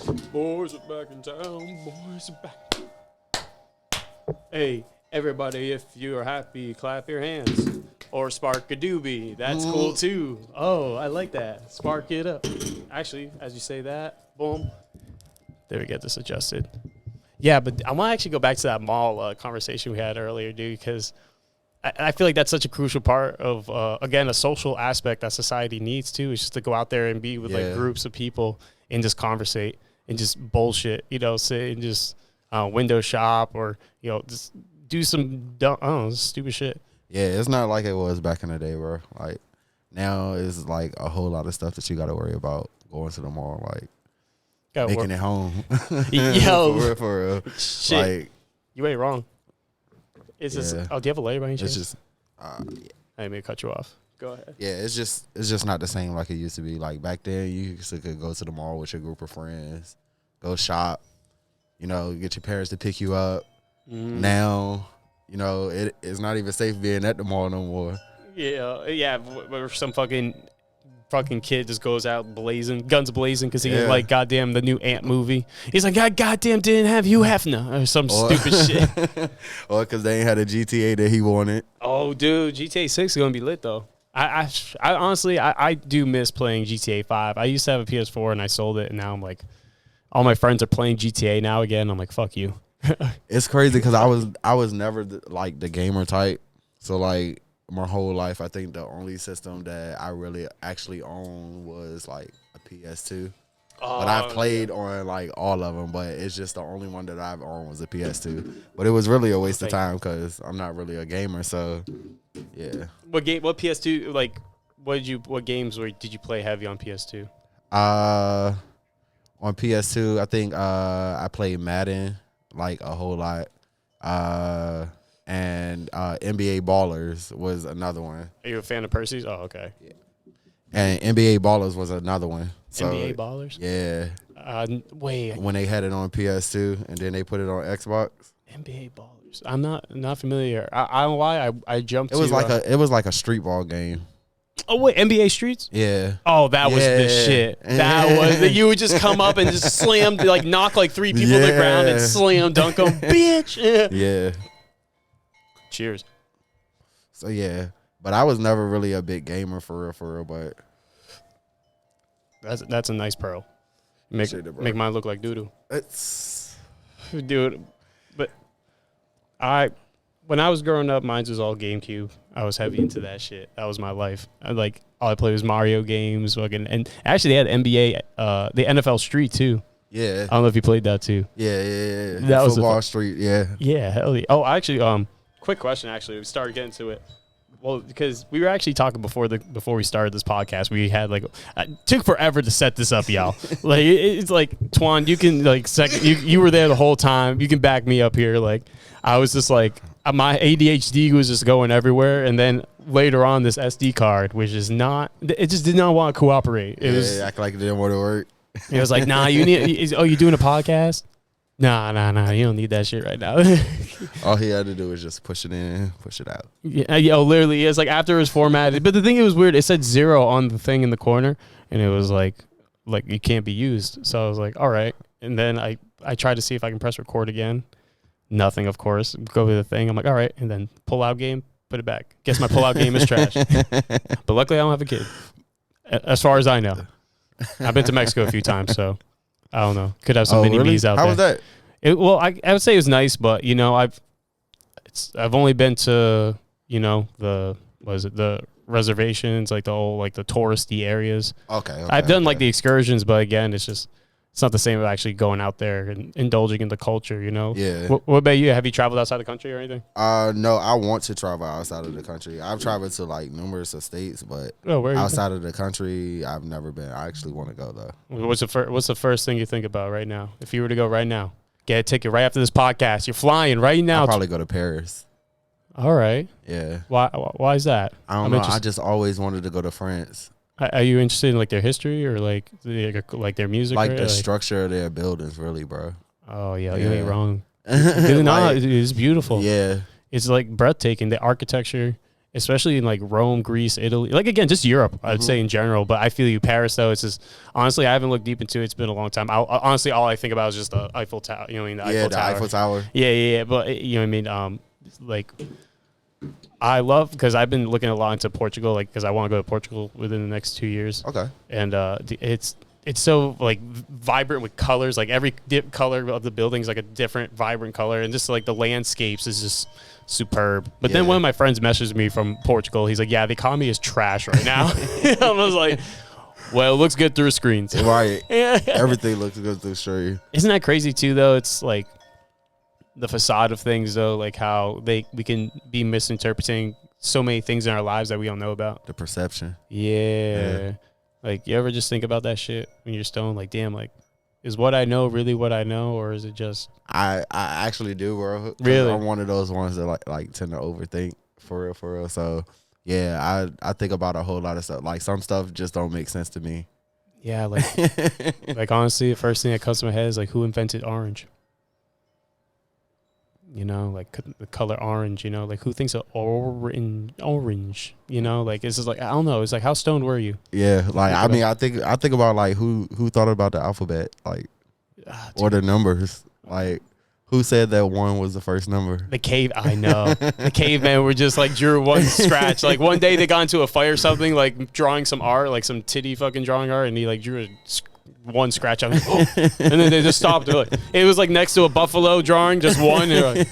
Boys are back in town. Boys are back. Hey, everybody, if you are happy, clap your hands. Or spark a doobie. That's cool too. Oh, I like that. Spark it up. Actually, as you say that, boom. There we get this adjusted. Yeah, but I want to actually go back to that mall conversation we had earlier, dude, because I feel like that's such a crucial part of, again, a social aspect that society needs too, is just to go out there and be with like groups of people and just conversate and just bullshit, you know, sit and just window shop or, you know, just do some dumb, I don't know, stupid shit. Yeah, it's not like it was back in the day, bro. Like, now it's like a whole lot of stuff that you got to worry about going to the mall, like making it home. Yo. for real. Shit. Like, You ain't wrong. It's just, oh, do you have a layer by any chance? it's just, I didn't mean to cut you off. Go ahead. yeah, it's just not the same like it used to be. Like, back then, you used to could go to the mall with your group of friends, go shop, you know, get your parents to pick you up. Now, you know, it's not even safe being at the mall no more. Yeah, where some fucking kid just goes out blazing, guns blazing, because he didn't like goddamn the new Ant movie. He's like, I goddamn didn't have Hugh Hefner or some stupid shit. Or because they ain't had a GTA that he wanted. Oh, dude, GTA 6 is gonna be lit though. I honestly do miss playing GTA 5. I used to have a PS4 and I sold it, and now I'm like, all my friends are playing GTA now again. I'm like, fuck you. It's crazy because I was never like the gamer type. So like my whole life, I think the only system that I really actually owned was like a PS2. But I played on like all of them, but it's just the only one that I've owned was a PS2. But it was really a waste of time because I'm not really a gamer. So yeah. What PS2? Like, what games did you play heavy on PS2? On PS2, I think I played Madden like a whole lot. And NBA Ballers was another one. Are you a fan of Percy's? Oh, okay. Yeah. And NBA Ballers was another one. So, NBA Ballers? Yeah. Wait. When they had it on PS2 and then they put it on Xbox. NBA Ballers. I'm not familiar. I don't know why I jumped. It was like a street ball game. Oh wait, NBA Streets? Yeah. Oh, that was the shit. That was you would just come up and just slam, like knock like three people to the ground and slam dunk them, bitch. Yeah. Cheers. So yeah, but I was never really a big gamer for real. But that's a nice pearl. Make mine look like doodoo. It's dude. But when I was growing up, mine was all GameCube. I was heavy into that shit. That was my life. All I played was Mario games, and actually they had NBA, the NFL Street too. Yeah. I don't know if you played that too. Yeah. That was Football Street. Yeah. Yeah, hell yeah. Oh, actually, quick question. Actually, we started getting to it. Well, because we were actually talking before we started this podcast. We had it took forever to set this up, y'all. Like it's like Tuan, you can you were there the whole time. You can back me up here. Like I was just like my ADHD was just going everywhere, and then later on this SD card, which is not, it just did not want to cooperate. It was act like it didn't want to work. It was like, nah, you need. You doing a podcast? Nah, you don't need that shit right now. All he had to do was just push it in, push it out. Yeah, literally, it's like after it was formatted. But the thing, it was weird. It said 0 on the thing in the corner, and it was like it can't be used. So I was like, all right. And then I tried to see if I can press record again. Nothing, of course. Go to the thing. I'm like, all right. And then pull out game, put it back. Guess my pull out game is trash. But luckily, I don't have a kid, as far as I know. I've been to Mexico a few times, so I don't know. Could have some mini bees out there. How was that? I would say it was nice, but I've only been to the reservations, like the whole the touristy areas. Okay. I've done the excursions, but again, it's not the same as actually going out there and indulging in the culture. Yeah. What about you? Have you traveled outside the country or anything? No, I want to travel outside of the country. I've traveled to numerous states, but outside of the country, I've never been. I actually want to go though. What's the first thing you think about right now? If you were to go right now, get a ticket right after this podcast. You're flying right now. I'll probably go to Paris. All right. Yeah. Why is that? I don't know. I just always wanted to go to France. Are you interested in their history or their music? The structure of their buildings, really, bro. Oh yeah, you ain't wrong. No, it's beautiful. Yeah, it's breathtaking. The architecture especially in like Rome, Greece, Italy. Like again, just Europe, I'd say in general. But I feel you, Paris though. It's just honestly, I haven't looked deep into it. It's been a long time. Honestly, all I think about is just the Eiffel Tower. You know what I mean? The Eiffel Tower. Yeah. But you know what I mean? Like I love because I've been looking a lot into Portugal, like because I want to go to Portugal within the next 2 years. Okay. And it's so like vibrant with colors. Like every color of the building is like a different vibrant color, and just like the landscapes is just superb. But then one of my friends messaged me from Portugal. He's like, "Yeah, the economy is trash right now." I was like, "Well, it looks good through screens." Right. Everything looks good through screen. Isn't that crazy too? Though it's like the facade of things, though, like how we can be misinterpreting so many things in our lives that we don't know about. The perception. Yeah. Like, you ever just think about that shit when you're stoned? Like, damn, like, is what I know really what I know, or is it just... I actually do, bro. Really? I'm one of those ones that like tend to overthink, for real. So, yeah, I think about a whole lot of stuff. Like, some stuff just don't make sense to me. Yeah, like, like honestly, the first thing that comes to my head is, like, who invented orange? You know, like the color orange, you know, like who thinks of orange, you know, like it's just like, I don't know. It's like, how stoned were you? Yeah. Like, I mean, I think about like who thought about the alphabet, like, or the numbers, like who said that 1 was the first number? I know. The cavemen were just like drew one scratch. Like one day they got into a fight or something, like drawing some art, like some titty fucking drawing art. And he like drew one scratch on it, and then they just stopped. Like, it was like next to a buffalo drawing, just one. And they're like,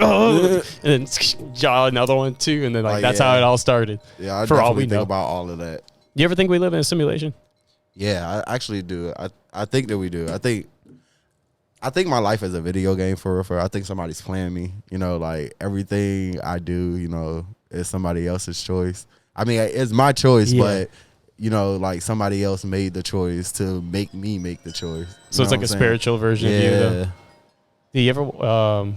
and then draw another one too, and then like that's how it all started. Yeah, I for all definitely we think know about all of that. You ever think we live in a simulation? Yeah, I actually do. I think that we do. I think my life is a video game for real. I think somebody's playing me. You know, like everything I do, you know, is somebody else's choice. I mean, it's my choice, but you know, like somebody else made the choice to make me make the choice. So it's like a spiritual version of you, though. Did you ever,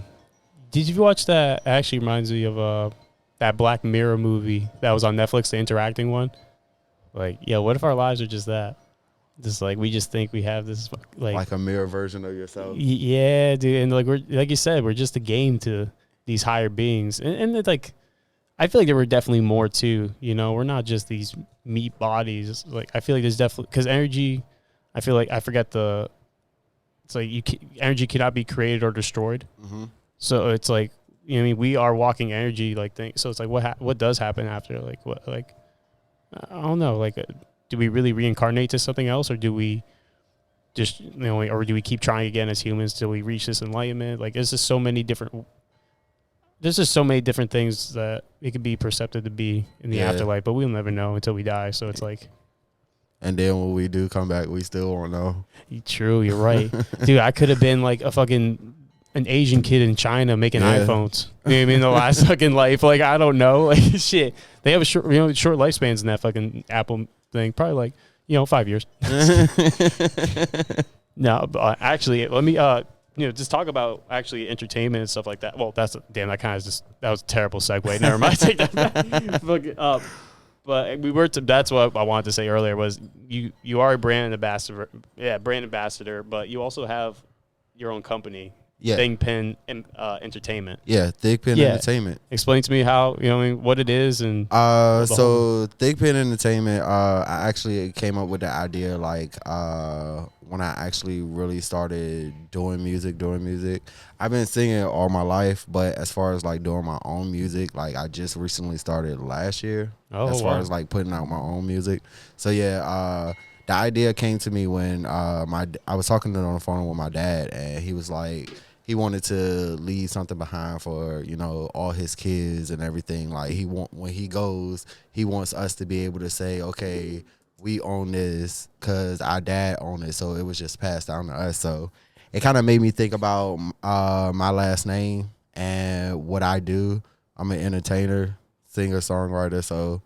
did you watch that? It actually reminds me of that Black Mirror movie that was on Netflix, the interacting one. Like, yeah, what if our lives are just that? Just like, we just think we have this, like a mirror version of yourself. Yeah, dude. And like, like you said, we're just a game to these higher beings. And it's like, I feel like there were definitely more too, you know, we're not just these meat bodies. Like, I feel like there's definitely, because energy, I feel like, I forget it's like energy cannot be created or destroyed. Mm-hmm. So it's like, you know what I mean? We are walking energy, like, thing. So it's like, what does happen after? Like, what, like, I don't know. Like, do we really reincarnate to something else, or do we just, you know, or do we keep trying again as humans till we reach this enlightenment? Like, there's just so many different things that it could be perceptive to be in the afterlife, but we'll never know until we die. So it's like, and then when we do come back, we still won't know. True, you're right. Dude, I could have been like an Asian kid in China making iPhones. You know what I mean? The last fucking life. Like, I don't know. Like, shit. They have short lifespans in that fucking Apple thing. Probably like, 5 years. No, but actually, let me, just talk about actually entertainment and stuff like that. Well, that was a terrible segue. Never mind. Take that back. But that's what I wanted to say earlier was you are a brand ambassador. Yeah, brand ambassador, but you also have your own company. Yeah. Thigpen Entertainment. Yeah, Thigpen Entertainment. Explain to me how, what it is and so Thigpen Entertainment, I actually came up with the idea like when I actually really started doing music. I've been singing all my life, but as far as like doing my own music, like I just recently started last year. As far as like putting out my own music. So yeah, the idea came to me when I was talking on the phone with my dad, and he was like, he wanted to leave something behind for, all his kids and everything. Like when he goes, he wants us to be able to say, okay, we own this because our dad owned it. So it was just passed down to us. So it kind of made me think about my last name and what I do. I'm an entertainer, singer, songwriter. So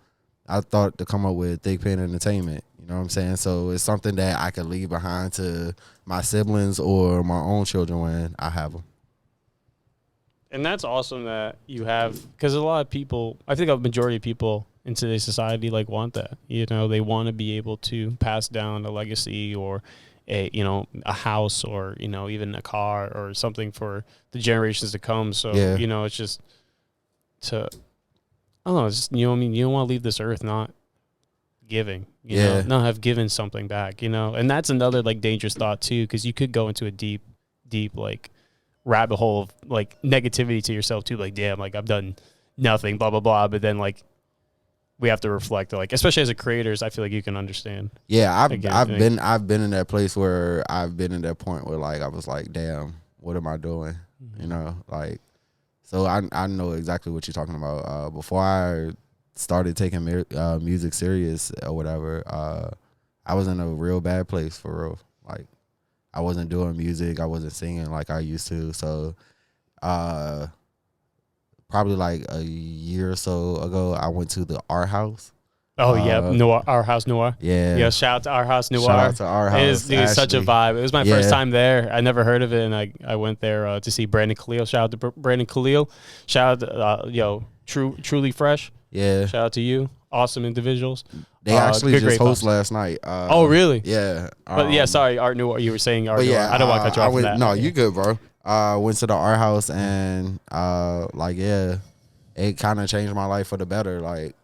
I thought to come up with Thigpen Entertainment. You know what I'm saying? So it's something that I could leave behind to my siblings or my own children when I have them. And that's awesome that you have, because a lot of people, I think a majority of people in today's society want that. They want to be able to pass down a legacy or a house or, even a car or something for the generations to come. So, it's just to, I don't know, just, you know what I mean? You don't want to leave this earth not giving, you know, not have given something back, you know? And that's another like dangerous thought too, because you could go into a deep, like rabbit hole of like negativity to yourself too. Like, damn, like I've done nothing, blah, blah, blah. But then like, we have to reflect, like, especially as a creators, I feel like you can understand. Yeah, I've been in that place where I've been in that point where like I was like, damn, what am I doing? Mm-hmm. You know, like, so I know exactly what you're talking about. Before I started taking music serious or whatever, I was in a real bad place for real. Like, I wasn't doing music, I wasn't singing like I used to. So, probably like a year or so ago, I went to the Art House. Oh, yeah. Noir, Our House Noir. Yeah. Yeah, shout out to Our House Noir. Shout out to Our House. It is such a vibe. It was my first time there. I never heard of it, and I went there to see Brandon Khalil. Shout out to Brandon Khalil. Shout out to, Truly Fresh. Yeah. Shout out to you. Awesome individuals. They actually just hosted last night. Oh, really? Yeah. But yeah, sorry, Art Noir. You were saying Art Noir. Yeah, I don't want to cut you off from that. No, you good, bro. Went to the Art House and it kind of changed my life for the better. Like,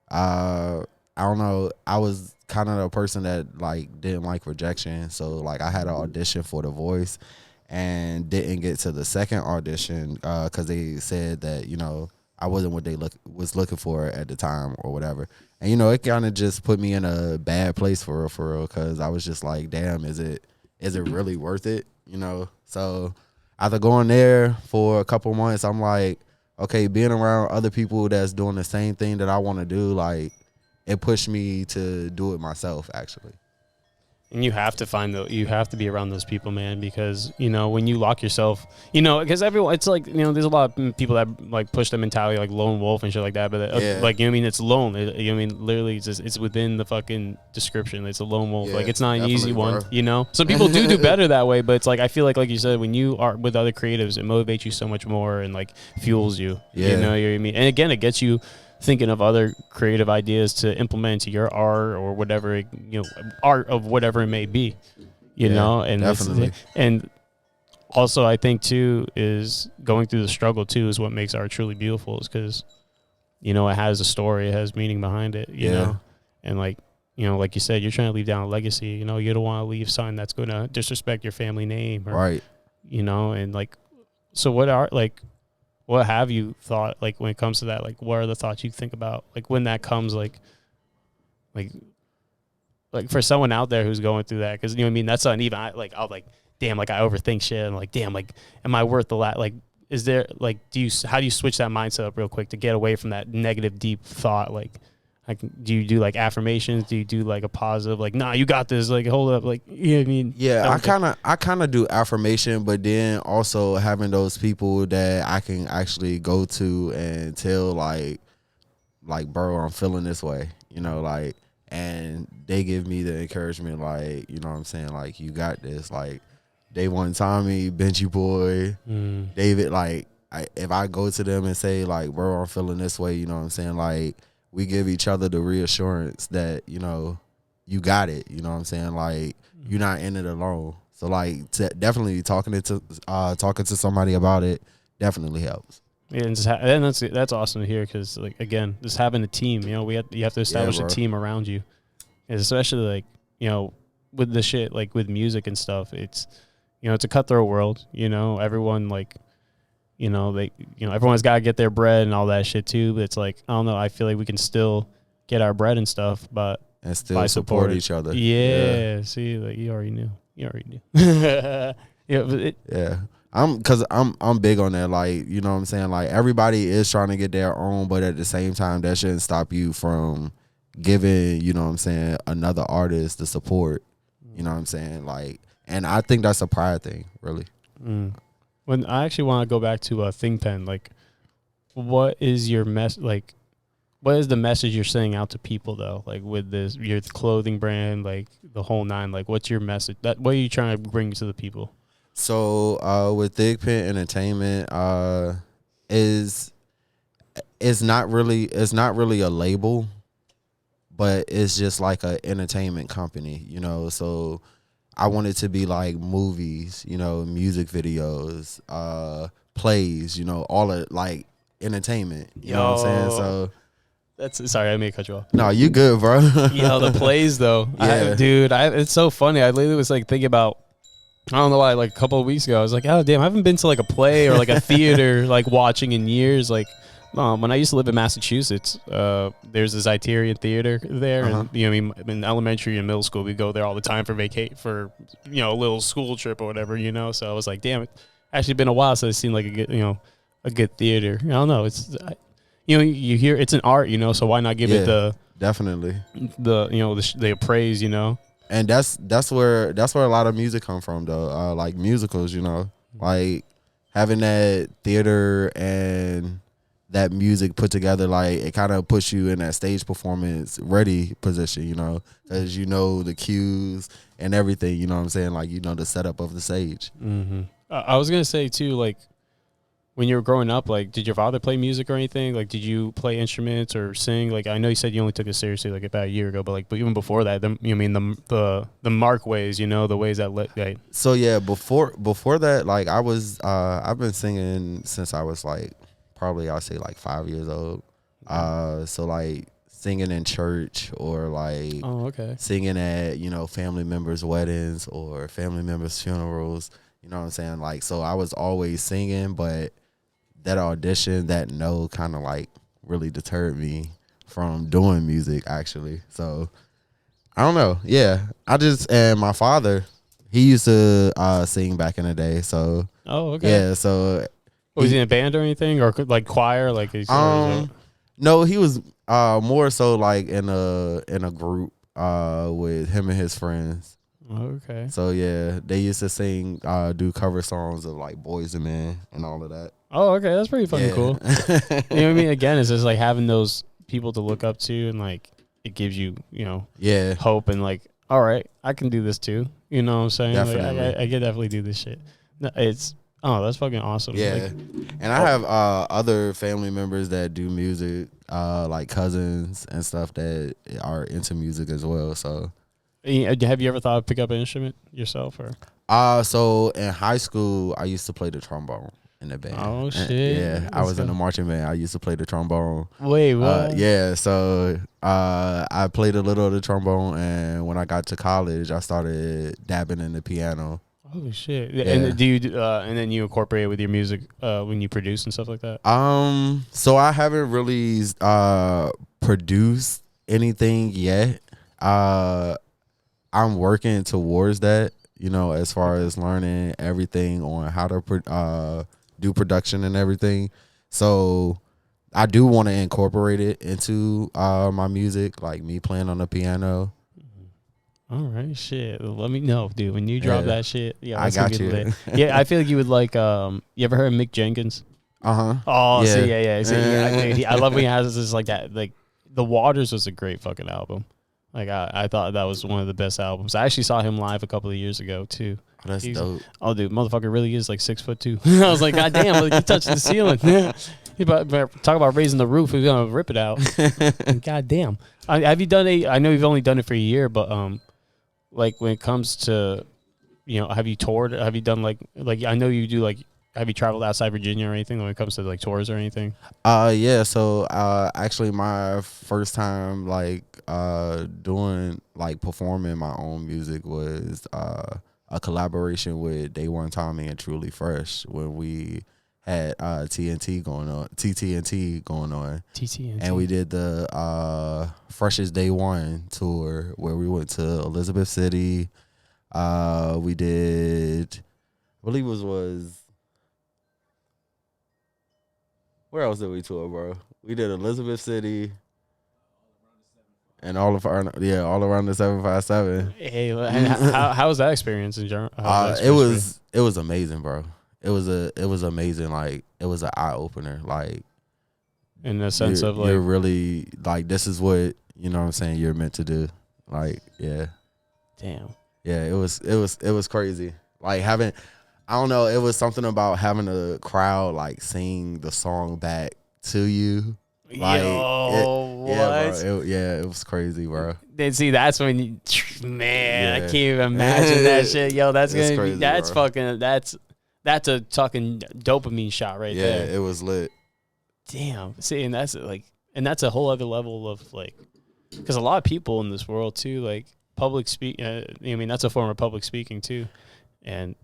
I don't know. I was kind of a person that like didn't like rejection, so like I had an audition for The Voice and didn't get to the second audition because they said that I wasn't what they was looking for at the time or whatever. And it kind of just put me in a bad place for real because I was just like, damn, is it really worth it? So after going there for a couple months, I'm like, okay, being around other people that's doing the same thing that I want to do, like, it pushed me to do it myself, actually. And you have to you have to be around those people, man, because, when you lock yourself, because everyone, it's like, there's a lot of people that like push the mentality like lone wolf and shit like that. But it's lone. Literally it's within the fucking description. It's a lone wolf. Like, it's not an easy one, Some people do better that way, but it's like, I feel like you said, when you are with other creatives, it motivates you so much more and like fuels you, you know what I mean? And again, it gets you thinking of other creative ideas to implement into your art or whatever, art of whatever it may be, and definitely. And also I think too is going through the struggle too is what makes art truly beautiful, is because, it has a story, it has meaning behind it, you know, and like you said, you're trying to leave down a legacy, you don't want to leave something that's going to disrespect your family name, or, right. And like, so what have you thought, like, when it comes to that? Like, what are the thoughts you think about, like, when that comes, like for someone out there who's going through that? Because, that's not even, I'll like, damn, like, I overthink shit. And like, damn, like, am I worth the like, is there, like, how do you switch that mindset up real quick to get away from that negative, deep thought? Like, do you do like affirmations? Do you do like a positive, like, nah, you got this, like, hold up, like, you know what I mean? Yeah, I kind of do affirmation, but then also having those people that I can actually go to and tell, like, bro, I'm feeling this way, like, and they give me the encouragement, like, you know what I'm saying, like, you got this, like, DayOneTommy, Benchy Boy, David, like, if I go to them and say, like, bro, I'm feeling this way, you know what I'm saying, like, we give each other the reassurance that, you got it. You know what I'm saying? Like, you're not in it alone. So, like, definitely talking to somebody about it definitely helps. Yeah, and that's awesome to hear, because, like, again, just having a team, you have to establish a team around you. And especially, like, with the shit, like, with music and stuff, it's, it's a cutthroat world, everyone, like, everyone's got to get their bread and all that shit too. But it's like, I don't know, I feel like we can still get our bread and stuff, but and still support each other. Yeah. See, like, you already knew. Yeah. I'm big on that. Like, you know what I'm saying? Like, everybody is trying to get their own, but at the same time, that shouldn't stop you from giving, you know what I'm saying, another artist the support. You know what I'm saying? Like, and I think that's a pride thing, really. When I actually want to go back to Thigpen, like, what is your what is the message you're sending out to people, though? Like, with your clothing brand, like, the whole nine, like, what's your message? What are you trying to bring to the people? So, with Thigpen Entertainment, it's not really a label, but it's just like an entertainment company, so I want it to be like movies, music videos, plays, all of, like, Entertainment. You know what I'm saying? So that's sorry, I may cut you off. no, you good, bro. Yo, the plays though, Yeah. dude, it's so funny. I literally was like thinking about. I don't know why. Like a couple of weeks ago, I was like, "Oh damn, I haven't been to like a play or like a theater like watching in years." Like, when I used to live in Massachusetts, there's this Italian theater there, and you know, I mean, in elementary and middle school, we go there all the time for a little school trip or whatever, you know. So I was like, "Damn, it's actually been a while since I've seen like a good theater." I don't know. It's you hear it's an art, you know. So why not give it definitely the praise, you know. And that's where a lot of music come from though. Like musicals, you know, like having that theater and that music put together, like it kind of puts you in that stage performance ready position, you know, because you know the cues and everything. You know what I'm saying? Like you know the setup of the stage. Mm-hmm. I was gonna say too, like when you were growing up, like did your father play music or anything? Like did you play instruments or sing? Like I know you said you only took it seriously like about a year ago, but even before that, the Mark ways, you know, the ways that like. So yeah, before that, like I've been singing since I was like probably I'll say like 5 years old. So like singing in church or like singing at family members' weddings or family members' funerals. You know what I'm saying? Like so I was always singing, but that audition, that no kind of like really deterred me from doing music actually. So I don't know. Yeah. And my father, he used to sing back in the day. So yeah, so was he in a band or anything or like choir like no, he was more so like in a group with him and his friends. Okay. So yeah, they used to sing do cover songs of like Boys and Men and all of that. Oh, okay, that's pretty fucking cool. You know what I mean? Again, it's just like having those people to look up to, and like it gives you, hope and like, all right, I can do this too. You know what I'm saying? Definitely. Like, I can definitely do this shit. No, that's fucking awesome. Yeah, like, and I have other family members that do music, like cousins and stuff that are into music as well. So, have you ever thought of pick up an instrument yourself or? So in high school, I used to play the trombone in the band. Oh shit! Yeah, I was in the marching band. I used to play the trombone. Wait, what? Yeah, so I played a little of the trombone, and when I got to college, I started dabbing in the piano. Holy shit! Yeah. And do you and then you incorporate it with your music when you produce and stuff like that? So I haven't really produced anything yet. I'm working towards that. As far as learning everything on how to do production and everything. So I do want to incorporate it into my music, like me playing on the piano. All right, shit. Let me know, dude. When you drop that shit, I got you. Lit. Yeah, I feel like you would like. You ever heard of Mick Jenkins? Oh, yeah. See, I love when he has this like that. Like The Waters was a great fucking album. Like I thought that was one of the best albums. I actually saw him live a couple of years ago too. Oh, that's dope. Oh, dude, motherfucker really is like 6'2". I was like, God damn, like, he touched the ceiling. He talk about raising the roof. He's gonna rip it out. God damn. Have you done I know you've only done it for a year, but like when it comes to, have you toured? Have you done like I know you do like. Have you traveled outside Virginia or anything when it comes to like tours or anything? Yeah. So actually, my first time like doing like performing my own music was a collaboration with DayOneTommy and Truly Fresh when we had TNT going on, TTNT going on. TTNT. And we did the Freshest Day One tour where we went to Elizabeth City. We did, I believe it was. Where else did we tour, bro? We did Elizabeth City and all around the 757. Hey, how was that experience in general? It was amazing, bro. It was amazing. Like it was an eye opener. Like in the sense of like you're really like this is what what I'm saying you're meant to do. Like yeah, damn. Yeah, it was crazy. Like having. I don't know. It was something about having a crowd like sing the song back to you. Like, what? It was crazy, bro. Then see, that's when you, man, I can't even imagine that shit. Yo, that's gonna crazy, that's bro. Fucking that's a fucking dopamine shot right there. Yeah, it was lit. Damn. See, and that's a whole other level of like, because a lot of people in this world too, like public speak. I mean, that's a form of public speaking too, and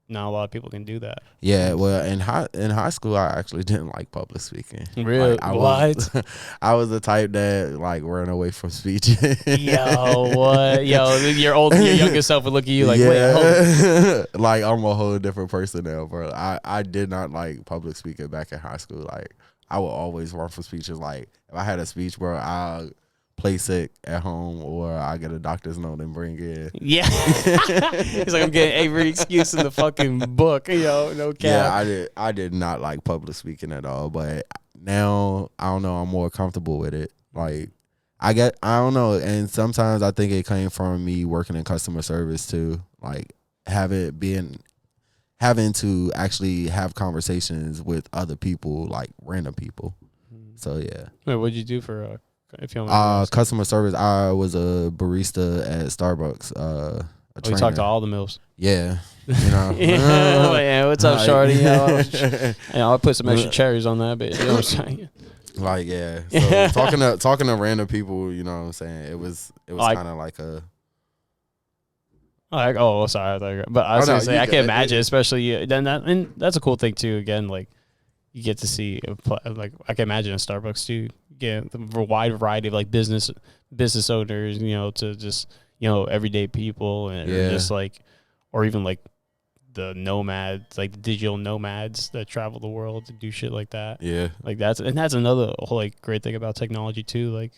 not a lot of people can do that. Yeah, well, in high school, I actually didn't like public speaking. Really? What? I was the type that like ran away from speech. Yo, what? Yo, your younger self would look at you like, wait, hold on. Like I'm a whole different person now, bro. I did not like public speaking back in high school. Like I would always run for speeches. Like if I had a speech, bro, I'll play sick at home or I get a doctor's note and bring it. Yeah. He's like, I'm getting every excuse in the fucking book. Yo, no cap. Yeah, I did not like public speaking at all. But now I don't know, I'm more comfortable with it. Like I don't know, and sometimes I think it came from me working in customer service too. Like having to actually have conversations with other people, like random people. So yeah. Wait, what'd you do for if you don't mind customer service? I was a barista at Starbucks. we talked to all the mills. Yeah, you know. Yeah, what's up, shorty? I put some extra cherries on that, but you know what I'm saying. Like yeah, so talking to random people, you know what I'm saying. It was kind of like a. Like, sorry, but I was gonna say I can't imagine, especially then and that's a cool thing too. Again, like you get to see, like I can imagine in Starbucks too, get the wide variety of like business owners, you know, to just everyday people and just like, or even like the nomads, like the digital nomads that travel the world to do shit like that. Yeah, like that's another whole like great thing about technology too, like.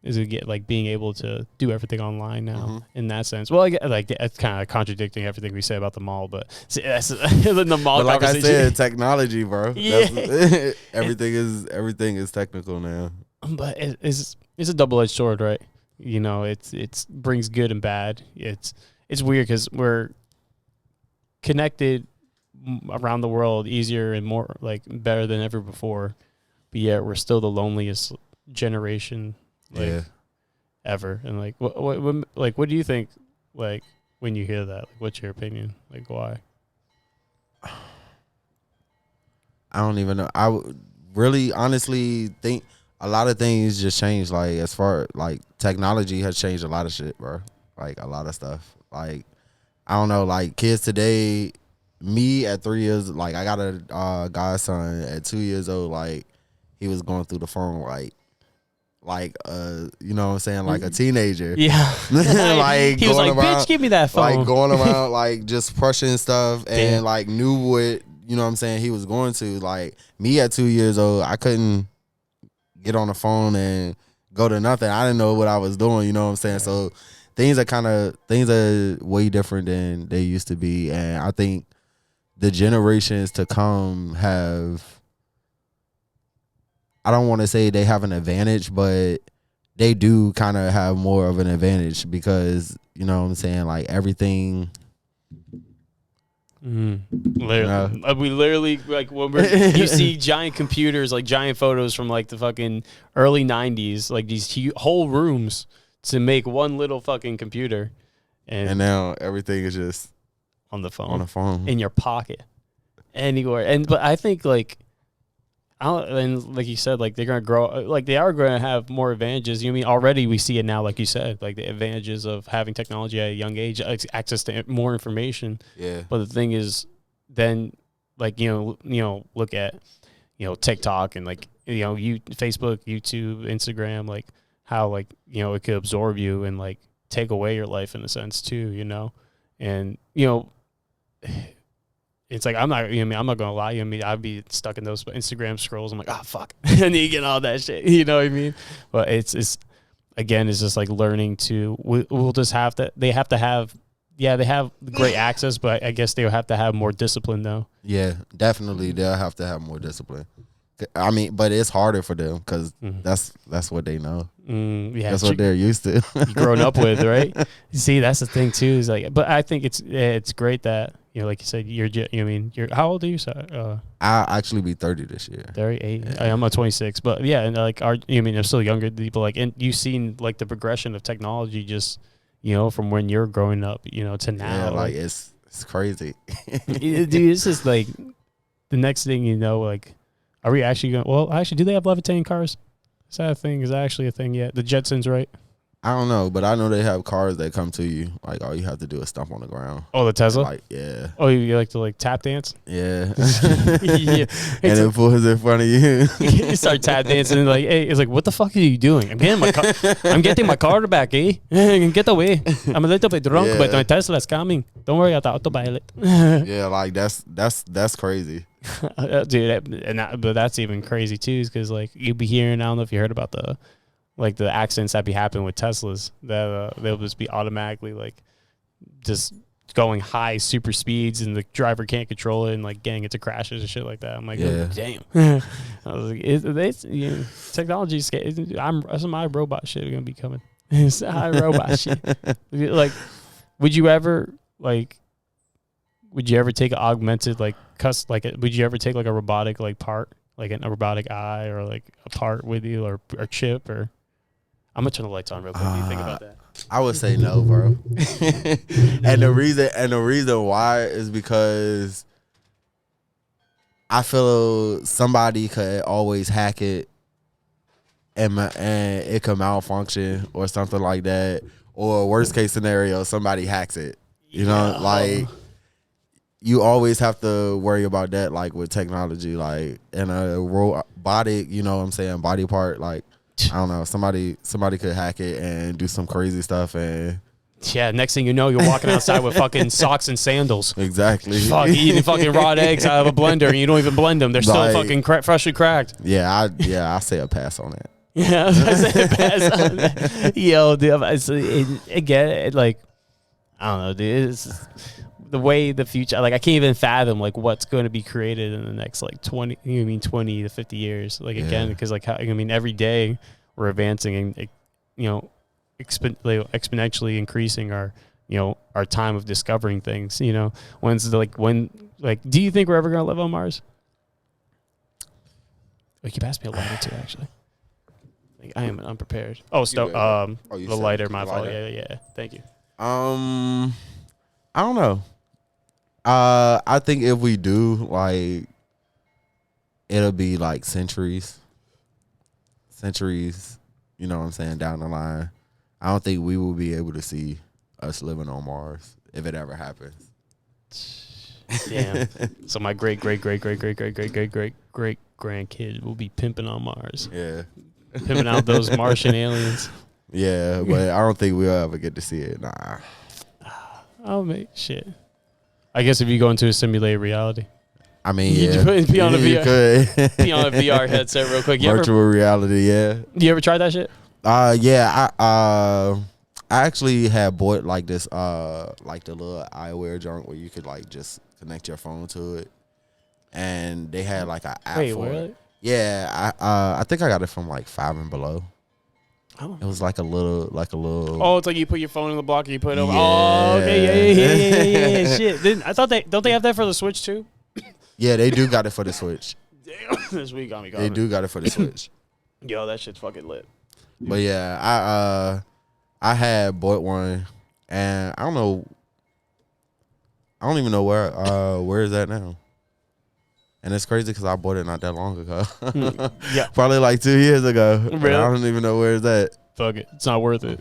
Is it get like being able to do everything online now in that sense? Well, like it's kind of contradicting everything we say about the mall, but see, that's the mall. But like I said, technology, bro. Yeah. Everything is technical now. But it's a double-edged sword, right? You know, it's brings good and bad. It's weird because we're connected around the world easier and more like better than ever before, but yet we're still the loneliest generation. Ever. And like what do you think like when you hear that? Like, what's your opinion? Like why? I don't even know. I really honestly think a lot of things just changed. Like as far like technology has changed a lot of shit, bro. Like a lot of stuff. Like I don't know. Like kids today, me at 3 years, like I got a godson at 2 years old. Like he was going through the phone you know what I'm saying, like a teenager. Yeah. Like he was like, around, bitch, give me that phone. Like going around like just pushing stuff and like knew what, you know what I'm saying, he was going to. Like me at 2 years old, I couldn't get on the phone and go to nothing. I didn't know what I was doing, you know what I'm saying? So things are way different than they used to be. And I think the generations to come have, I don't want to say they have an advantage, but they do kind of have more of an advantage because, you know what I'm saying, like everything. Literally, we literally like when you see giant computers, like giant photos from like the fucking early 90s, like these whole rooms to make one little fucking computer. And now everything is just on the phone, in your pocket, anywhere. But I think like, and like you said, like they're gonna grow, like they are gonna have more advantages. You mean already we see it now, like you said, like the advantages of having technology at a young age, access to more information. Yeah. But the thing is, then like you know, look at TikTok and like Facebook, YouTube, Instagram, like how like it could absorb you and like take away your life in a sense too, and it's like I'm not gonna lie. I'd be stuck in those Instagram scrolls. I'm like, oh fuck, and you get all that shit. You know what I mean? But it's just like learning to. We'll just have to. They have to have. Yeah, they have great access, but I guess they'll have to have more discipline though. Yeah, definitely, they'll have to have more discipline. I mean, but it's harder for them because that's what they know. Yeah, that's what they're used to. You grown up with, right? See, that's the thing too. Is like, but I think it's great that like you said, you're how old are you? So, I'll actually be 30 this year. 38. Yeah. I'm 26, but yeah, and like, I'm still younger than people. Like, and you've seen like the progression of technology, just from when you're growing up, to now. Yeah, like it's crazy. Dude, it's just like the next thing like. Are we actually going? Well, actually, do they have levitating cars? Is that a thing? Is that actually a thing yet? The Jetsons, right? I don't know, but I know they have cars that come to you. Like all you have to do is stomp on the ground. Oh, the Tesla. Like yeah. Oh, you like to like tap dance? Yeah. Yeah. And it pulls in front of you. You start tap dancing and like, hey, it's like, what the fuck are you doing? I'm getting my car back, eh? Get away. I'm a little bit drunk, but my Tesla's coming. Don't worry about the autopilot. Yeah, like that's crazy. Dude, but that's even crazy too, because like you'd be hearing, I don't know if you heard about the accidents that be happening with Teslas, that they'll just be automatically like just going high super speeds and the driver can't control it and like getting into crashes and shit like that. I'm like, oh, damn. I was like, technology is some iRobot shit gonna be coming. It's iRobot shit. Like, would you ever take an augmented would you ever take like a robotic like part, like a robotic eye or like a part with you or chip? Or I'm gonna turn the lights on real quick. What do you think about that? I would say no, bro. and the reason why is because I feel somebody could always hack it and it could malfunction or something like that. Or worst case scenario, somebody hacks it. You know, like you always have to worry about that, like with technology, like in a robotic, you know what I'm saying, body part, like I don't know, somebody could hack it and do some crazy stuff, and next thing you know, you're walking outside with fucking socks and sandals. Exactly. Fuck, eating fucking raw eggs out of a blender, and you don't even blend them. They're still fucking freshly cracked. Yeah, I say a pass on that. Yeah, I say a pass on that. Yo, dude, again, like I don't know, dude. It's the way the future, like I can't even fathom like what's going to be created in the next like 20 to 50 years. Like again, because like every day we're advancing and exponentially increasing our time of discovering things. Do you think we're ever gonna live on Mars? Like you passed me a lighter too, actually. Like I am unprepared. Oh, the lighter, my fault. Yeah. Thank you. I don't know. I think if we do, like, it'll be like centuries, you know what I'm saying, down the line. I don't think we will be able to see us living on Mars if it ever happens. Damn. So my great grandkid will be pimping on Mars. Yeah. Pimping out those Martian aliens. Yeah, but I don't think we'll ever get to see it. Nah. Oh, mate, shit. I guess if you go into a simulated reality. I mean, you be on a VR. Be on a VR headset real quick. Virtual reality, yeah. You ever tried that shit? Yeah. I actually had bought like this, like the little eyewear junk where you could like just connect your phone to it, and they had like an app for it. Yeah, I think I got it from like 5 and Below. Oh. It was like a little. Oh, it's like you put your phone in the block and you put it over. Oh, okay, yeah. Shit. I thought don't they have that for the Switch too? Yeah, they do got it for the Switch. Damn, this week got me. They do got it for the Switch. Yo, that shit's fucking lit. But yeah, I had bought one, and I don't even know where is that now. And it's crazy because I bought it not that long ago. Yeah. Probably like 2 years ago. Really? I don't even know where it's at. Fuck it. It's not worth it.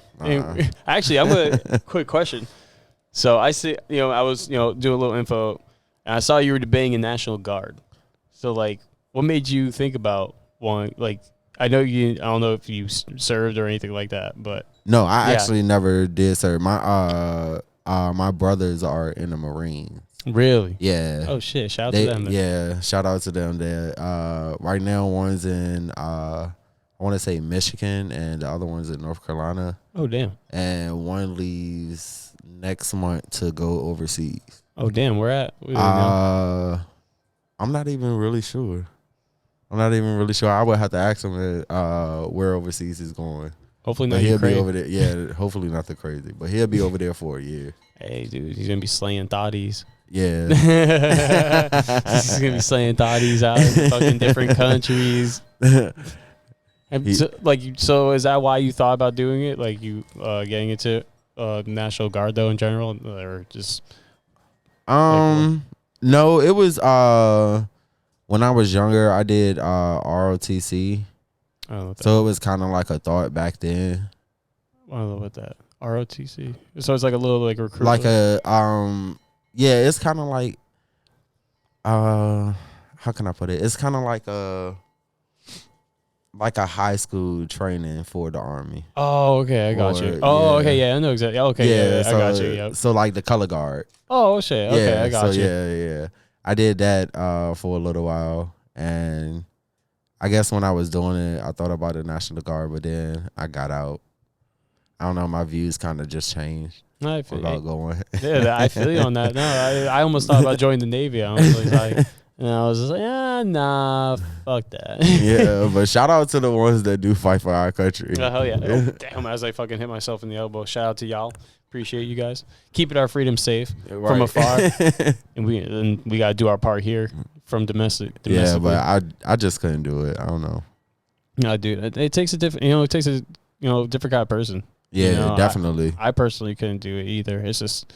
Actually, I'm going to quick question. So I see, I was, doing a little info, and I saw you were debating a National Guard. So like, what made you think about one? Like, I don't know if you served or anything like that, but. No, I actually never did serve. My brothers are in the Marines. Really? Yeah. Oh shit! Shout out to them. Yeah, shout out to them. Right now, one's in I want to say Michigan, and the other one's in North Carolina. Oh damn! And one leaves next month to go overseas. Oh damn! Where at? I'm not even really sure. I would have to ask him where overseas he's going. Hopefully not Ukraine. Be over there. Yeah, hopefully nothing crazy, but he'll be over there for a year. Hey, dude, he's gonna be slaying thotties. Yeah. He's going to be slaying thotties out in fucking different countries. So is that why you thought about doing it? Like you getting into National Guard though in general, or just? No, it was When I was younger, I did ROTC. Oh, So it was kind of like a thought back then. I don't know what that ROTC. So it's like a little like recruit. Like a yeah, it's kind of like how can I put it? It's kind of like a high school training for the Army. Oh, okay, I got you. Or, Oh, yeah. okay, yeah, I know exactly. Okay, yeah, so, I got you. Yep. So like the color guard. Oh shit. Okay, I got you. Yeah. I did that for a little while, and I guess when I was doing it, I thought about the National Guard, but then I got out. I don't know, my views kind of just changed I feel without going. Yeah, I feel you on that. No, I almost thought about joining the Navy. I was like, and I was just like, nah, fuck that. Yeah, but shout out to the ones that do fight for our country. Oh, hell yeah. Oh, damn, as I fucking hit myself in the elbow. Shout out to y'all. Appreciate you guys. Keeping our freedom safe from afar. and we got to do our part here from domestic. Yeah, but I just couldn't do it. I don't know. No, dude, it takes a different, it takes a, different kind of person. Yeah, definitely. I personally couldn't do it either. It's just,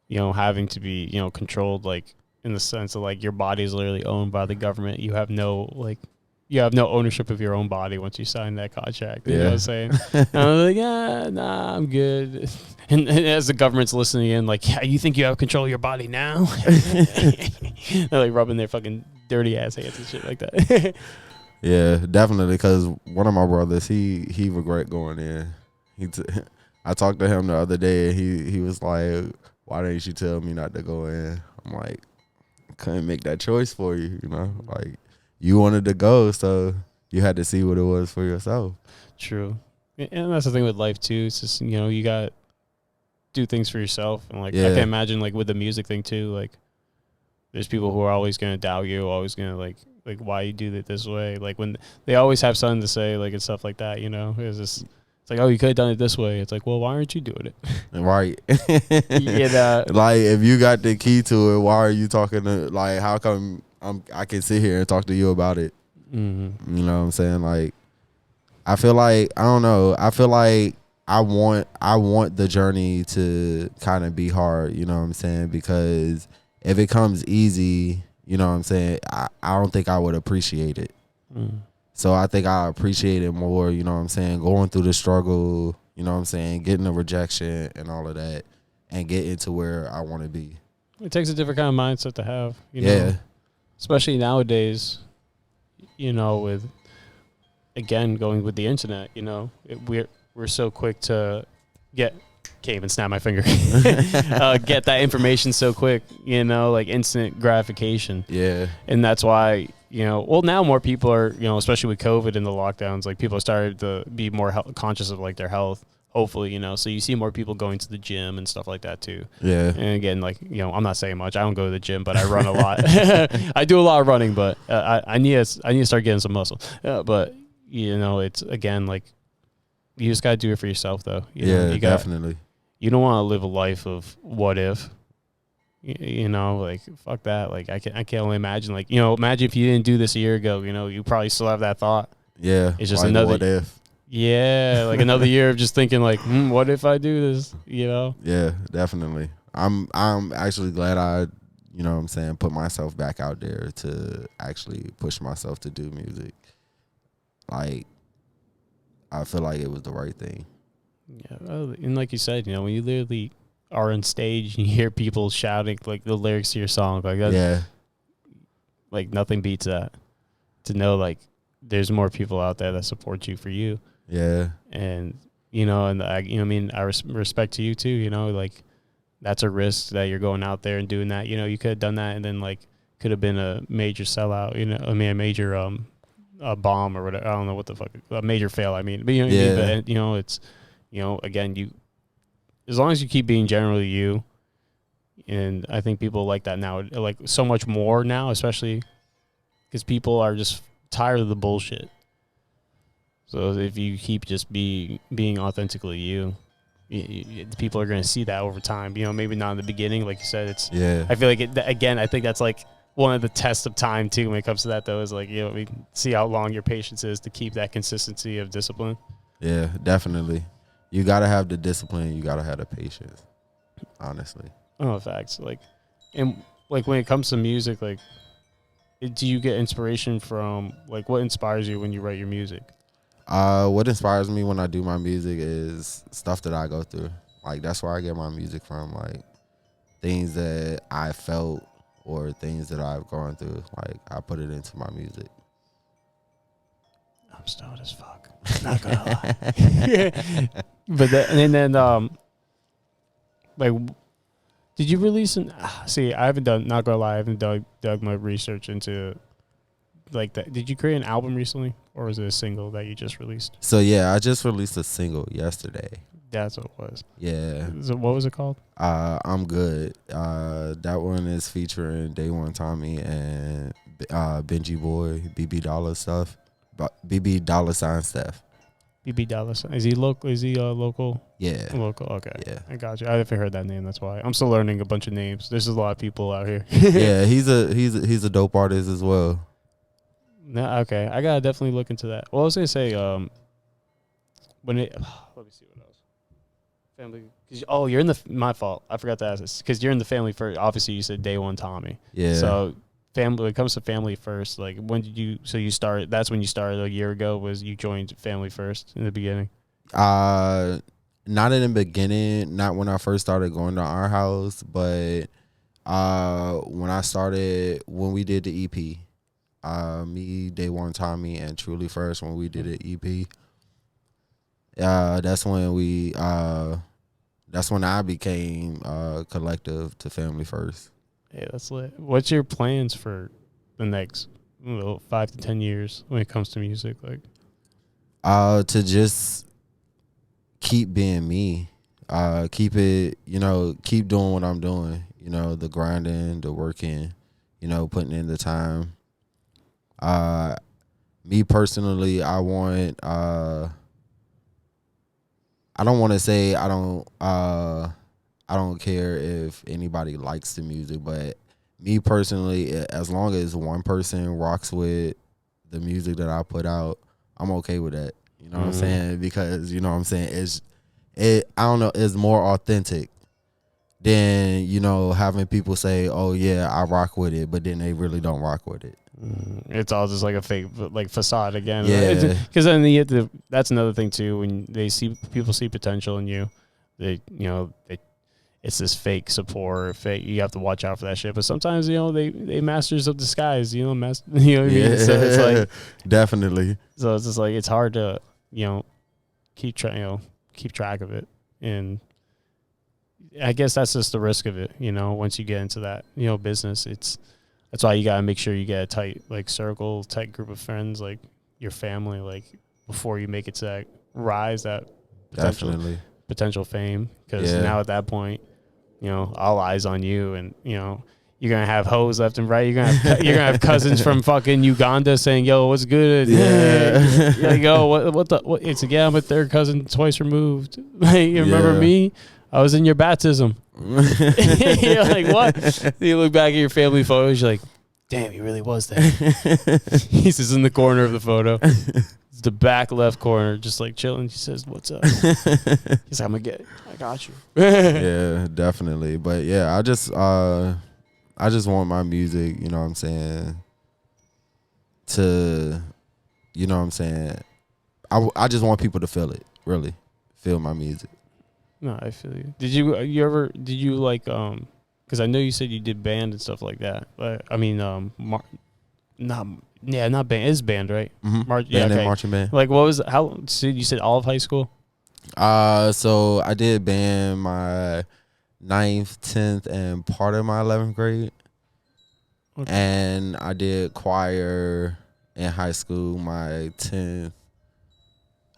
having to be, controlled, like, in the sense of, like, your body is literally owned by the government. You have no ownership of your own body once you sign that contract. You know what I'm saying? And I was like, nah, I'm good. And as the government's listening in, like, yeah, you think you have control of your body now? They're, like, rubbing their fucking dirty ass hands and shit like that. Yeah, definitely, because one of my brothers, he regret going in. I talked to him the other day, and he was like, why didn't you tell me not to go in? I'm like, I couldn't make that choice for you, like, you wanted to go, so you had to see what it was for yourself. True. And that's the thing with life too. It's just, you got to do things for yourself. And like, I can imagine like with the music thing too, like there's people who are always going to doubt you, always going to like why you do it this way. Like when they always have something to say, like, and stuff like that, it's just, it's like, oh, you could have done it this way. It's like, well, why aren't you doing it? Right. Like, if you got the key to it, why are you talking to, like, how come I can sit here and talk to you about it? Mm-hmm. You know what I'm saying? Like, I feel like, I don't know. I feel like I want the journey to kind of be hard, you know what I'm saying? Because if it comes easy, you know what I'm saying, I don't think I would appreciate it. Mm. So I think I appreciate it more, you know what I'm saying, going through the struggle, you know what I'm saying, getting the rejection and all of that, and getting to where I want to be. It takes a different kind of mindset to have, know, especially nowadays, with, again, going with the internet, we're so quick to can't even snap my finger, get that information so quick, like instant gratification. Yeah. And that's why, now more people are, especially with COVID and the lockdowns, like people started to be more conscious of like their health, hopefully, so you see more people going to the gym and stuff like that too. Yeah. And again, like, I'm not saying much. I don't go to the gym, but I run a lot. I do a lot of running, but I need to start getting some muscle. But, it's, again, like, you just got to do it for yourself though. You definitely. You don't want to live a life of what if, like, fuck that. Like, I can only imagine, like, imagine if you didn't do this a year ago, you probably still have that thought. Yeah. It's just like another what if. Yeah. Like another year of just thinking like, what if I do this, Yeah, definitely. I'm actually glad I, you know what I'm saying, put myself back out there to actually push myself to do music. Like, I feel like it was the right thing. Yeah, and like you said, when you literally are on stage and you hear people shouting like the lyrics to your song, like that, like nothing beats that. To know like there's more people out there that support you for you. Yeah, and and I respect to you too. Like that's a risk that you're going out there and doing that. You could have done that and then like could have been a major sellout. A major a bomb or whatever. I don't know what the fuck a major fail. But it's. Again, as long as you keep being generally you, and I think people like that now, like so much more now, especially because people are just tired of the bullshit. So if you keep just being authentically you, people are going to see that over time. Maybe not in the beginning, like you said. I feel like I think that's like one of the tests of time too when it comes to that though. Is like we see how long your patience is to keep that consistency of discipline. Yeah, definitely. You gotta have the discipline. You gotta have the patience. Honestly. Oh, facts. Like, and like when it comes to music, like do you get inspiration from, like, what inspires you when you write your music? What inspires me when I do my music is stuff that I go through. Like, that's where I get my music from. Like, things that I felt or things that I've gone through. Like, I put it into my music. I'm stoned as fuck. Not gonna lie. But then like, did you release an? See, I haven't done. Not gonna lie, I haven't dug my research into like that. Did you create an album recently, or was it a single that you just released? So yeah, I just released a single yesterday. That's what it was. Yeah. So what was it called? I'm Good. That one is featuring DayOneTommy and Benji Boy, BB Dollar stuff, BB Dollar Sign stuff. BB Dallas. Is he local? Is he local? Yeah. Local. Okay. Yeah. I got you. I haven't heard that name. That's why I'm still learning a bunch of names. There's a lot of people out here. Yeah, he's a dope artist as well. No, okay. I gotta definitely look into that. Well, I was gonna say, when it, let me see what else. Family. Oh, you're in the. My fault. I forgot to ask this because you're in the family first. Obviously, you said DayOneTommy. Yeah. So family. When it comes to family first, like when did you? So you started. That's when you started a year ago. Was you joined Family First in the beginning? Not in the beginning. Not when I first started going to our house, but when we did the EP, me, DayOneTommy, and Truly First, when we did the EP, that's when I became collective to Family First. Yeah, that's lit. What's your plans for the next 5 to 10 years when it comes to music? Like, to just keep being me, keep it, keep doing what I'm doing, the grinding, the working, putting in the time. Me personally, I don't want to say I don't care if anybody likes the music, but me personally, as long as one person rocks with the music that I put out, I'm okay with that. You know what I'm saying? Because I don't know, it's more authentic than, having people say, oh yeah, I rock with it, but then they really don't rock with it. It's all just like a fake, like, facade again. Yeah. Because then that's another thing too. When people see potential in you, it's this fake support. Fake. You have to watch out for that shit. But sometimes they masters of disguise. You know what I mean? So it's like definitely. So it's just like it's hard to keep track of it, and I guess that's just the risk of it. Once you get into that business, that's why you gotta make sure you get a tight circle, tight group of friends, like your family, like before you make it to that rise, that potential fame. Because now at that point, all eyes on you, and you're gonna have hoes left and right. You're gonna have cousins from fucking Uganda saying, "Yo, what's good?" Yeah. You're like, "Yo, what? It's like, yeah, I'm a third cousin twice removed." Like, you remember me? I was in your baptism. You're like, what? You look back at your family photos, you're like, damn, he really was there. He's just in the corner of the photo. It's the back left corner, just like chilling. He says, what's up? He's like, I got you. Yeah, definitely. But yeah, I just want my music, you know what I'm saying, to, you know what I'm saying, I just want people to feel it, really, feel my music. No, I feel you. Did you like, because I know you said you did band and stuff like that. But I mean, not band. It's band, right? Mm-hmm. And marching band. Like, what was so you said all of high school? So I did band my 9th, 10th, and part of my 11th grade. Okay. And I did choir in high school, my 10th,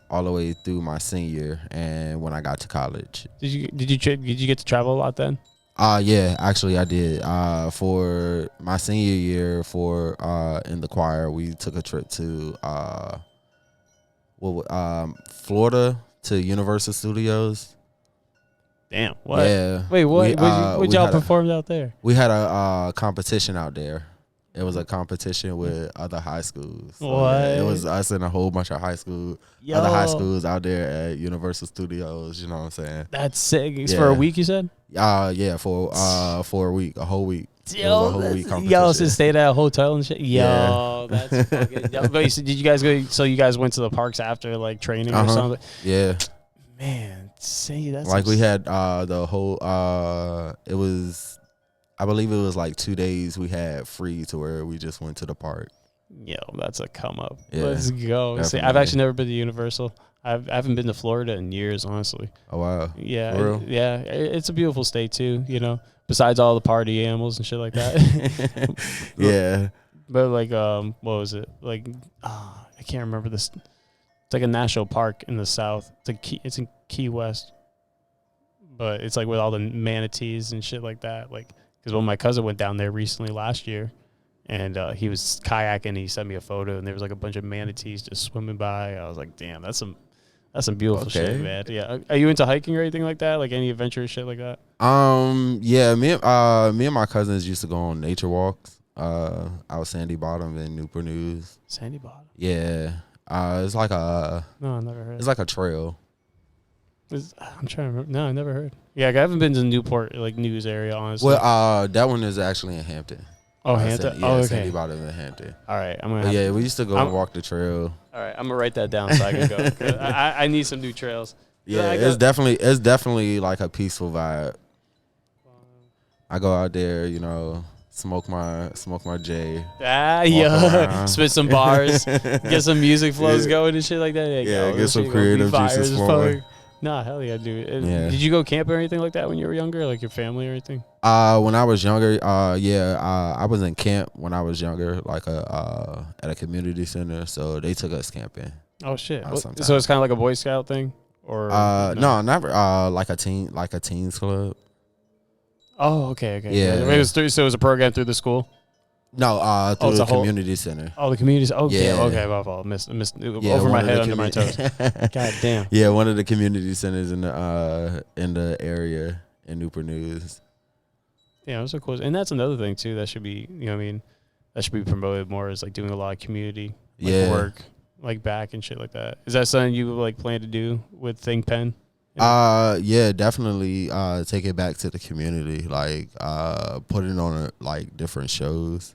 all the way through my senior, and when I got to college. Did you get to travel a lot then? Yeah, actually I did. For my senior year, in the choir, we took a trip to Florida, to Universal Studios. Damn. What? Yeah. Wait, what? What y'all performed out there? We had a competition out there. It was a competition with other high schools. So what? Yeah, it was us and a whole bunch of other high schools out there at Universal Studios. You know what I'm saying? That's sick. It's for a week, you said? Yeah, for a week, a whole week. It was a whole week competition. Y'all just stayed at a hotel and shit. Yo, Yeah. that's fucking. But did you guys go? So you guys went to the parks after like training or something? Yeah. Man, see, that's like we had the whole. It was, I believe it was like 2 days we had free to where we just went to the park. Yo, that's a come up. Yeah, let's go. See, I've actually never been to Universal. I haven't been to Florida in years, honestly. Oh wow. Yeah, yeah. It's a beautiful state too. You know, besides all the party animals and shit like that. Yeah. But like, what was it? Like, I can't remember this. It's like a national park in the south. It's in Key West, but it's like with all the manatees and shit like that. Like, because when my cousin went down there recently last year, and he was kayaking, he sent me a photo, and there was like a bunch of manatees just swimming by. I was like, damn, that's some beautiful shit, man. Yeah. Are you into hiking or anything like that? Like any adventurous shit like that? Yeah. Me and my cousins used to go on nature walks. Out Sandy Bottom in Newport News. Sandy Bottom. Yeah. It's like a. No, I never heard. It's like a trail. I'm trying to remember. No, I never heard. Yeah, I haven't been to the Newport like news area, honestly. Well, that one is actually in Hampton. Oh, Hampton. Yeah, okay. Sandy Bottom in Hampton. All right, I'm gonna. Yeah, we used to go and walk the trail. All right, I'm gonna write that down so I can go. 'Cause I need some new trails. Yeah, it's definitely like a peaceful vibe. I go out there, you know, smoke my J. Yeah, spit some bars, get some music flows going and shit like that. Yeah, get some creative juices flowing. Nah, hell yeah, dude. Yeah. Did you go camp or anything like that when you were younger, like your family or anything? When I was younger, I was in camp when I was younger, like at a community center. So they took us camping. Oh shit! So it's kind of like a Boy Scout thing, or no, never. Like a teens club. Oh, okay. Yeah. So it was a program through the school. No, through the community center. Oh, the community. Okay, yeah. Okay. My fault. Missed over my head, under my toes. God damn. Yeah, one of the community centers in the area in Newport News. Yeah, that's so cool. And that's another thing too. That should be, you know, what I mean, that should be promoted more. Is like doing a lot of community work, like back and shit like that. Is that something you like plan to do with Thigpen? Yeah, definitely take it back to the community, like put it on like different shows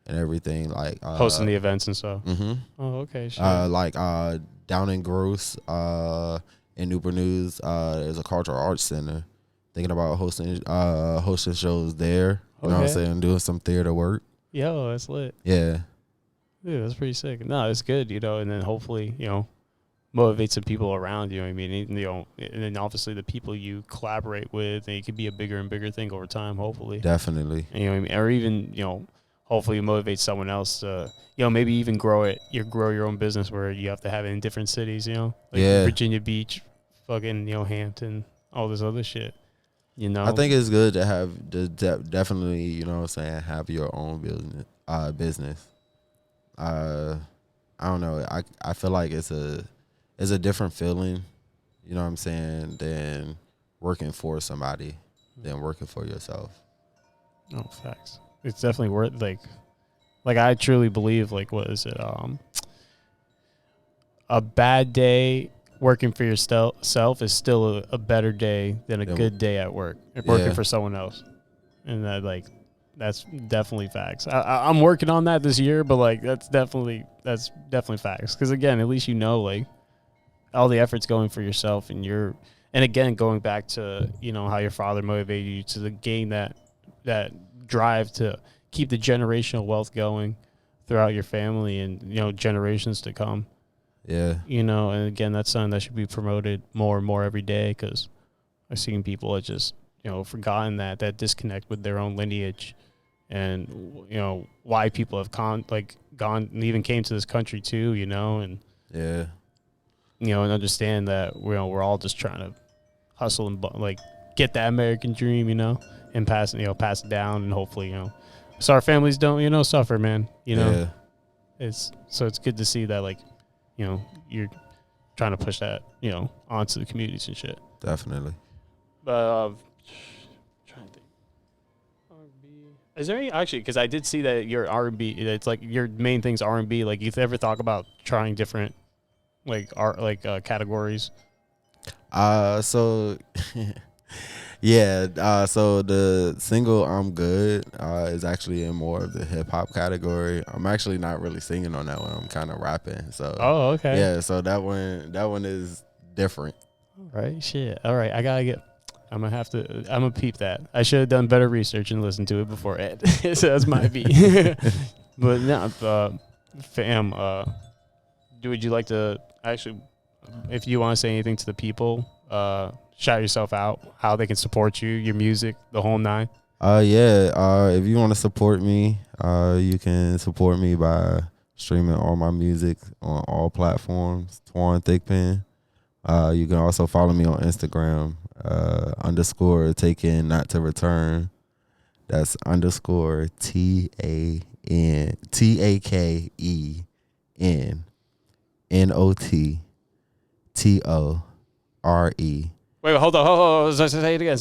and everything, like hosting the events and stuff. Mm-hmm. Oh, okay. Sure. Like down in Gross, in Newport News, there's a cultural arts center. Thinking about hosting shows there. You know what I'm saying? Doing some theater work. Yo, that's lit. Yeah. Dude, that's pretty sick. No, it's good, you know, and then hopefully, you know, motivate some people around you. You know what I mean? And, you know, and then obviously the people you collaborate with, and it could be a bigger and bigger thing over time, hopefully. Definitely. And, you know what I mean? Or even, you know, hopefully you motivate someone else to, you know, maybe even grow your own business where you have to have it in different cities, you know? Like Virginia Beach, fucking, you know, Hampton, all this other shit. You know? I think it's good to have definitely, you know what I'm saying, have your own business. I don't know. I feel like it's a different feeling, you know what I'm saying, than working for somebody, than working for yourself. Oh, facts. It's definitely worth like I truly believe, like, what is it? A bad day working for yourself is still a better day than a good day at work, working for someone else. And that's definitely facts. I'm working on that this year, but like that's definitely facts. Because again, at least you know, like, all the effort's going for yourself, and again going back to, you know, how your father motivated you to gain that drive to keep the generational wealth going throughout your family and, you know, generations to come. Yeah. You know, and again, that's something that should be promoted more and more every day, because I've seen people that just, you know, forgotten that disconnect with their own lineage, and, you know, why people have gone and even came to this country too, you know, and yeah, you know, and understand that, you know, we're all just trying to hustle and like get that American dream, you know, and pass it down, and hopefully, you know, so our families don't, you know, suffer, man, you know. It's good to see that, like, you know, you're trying to push that, you know, onto the communities and shit. Definitely. But trying to think. R&B. Is there any, actually, because I did see that your R&B, it's like your main thing's R&B. Like, you've ever thought about trying different, like, art, like, categories? So Yeah, so the single "I'm Good" is actually in more of the hip hop category. I'm actually not really singing on that one. I'm kind of rapping. So Oh, okay. yeah, so that one is different. All right, shit. All right, I'm gonna peep that. I should have done better research and listened to it before Ed. So that's my beat. But no, fam, would you like to actually, if you want to say anything to the people, shout yourself out, how they can support you, your music, the whole nine? If you want to support me, you can support me by streaming all my music on all platforms. Tuan Thigpen. You can also follow me on Instagram, _, take in not to return. That's _ TAKENNOTTORE. Wait, hold on. Say it again.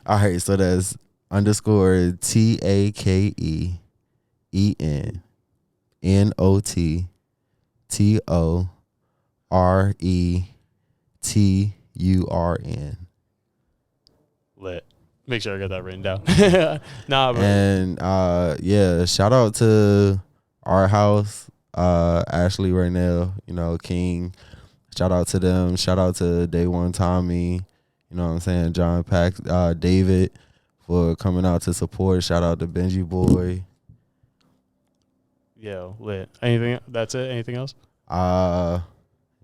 All right, so that's _TAKENNOTTORETURN. Lit. Make sure I got that written down. Nah, bro. And shout out to our house, Ashley Raynell, King. Shout out to them. Shout out to DayOneTommy, you know what I'm saying, John Pax, David for coming out to support. Shout out to Benji Boy. Yo, lit. Anything? That's it? Anything else? Yeah.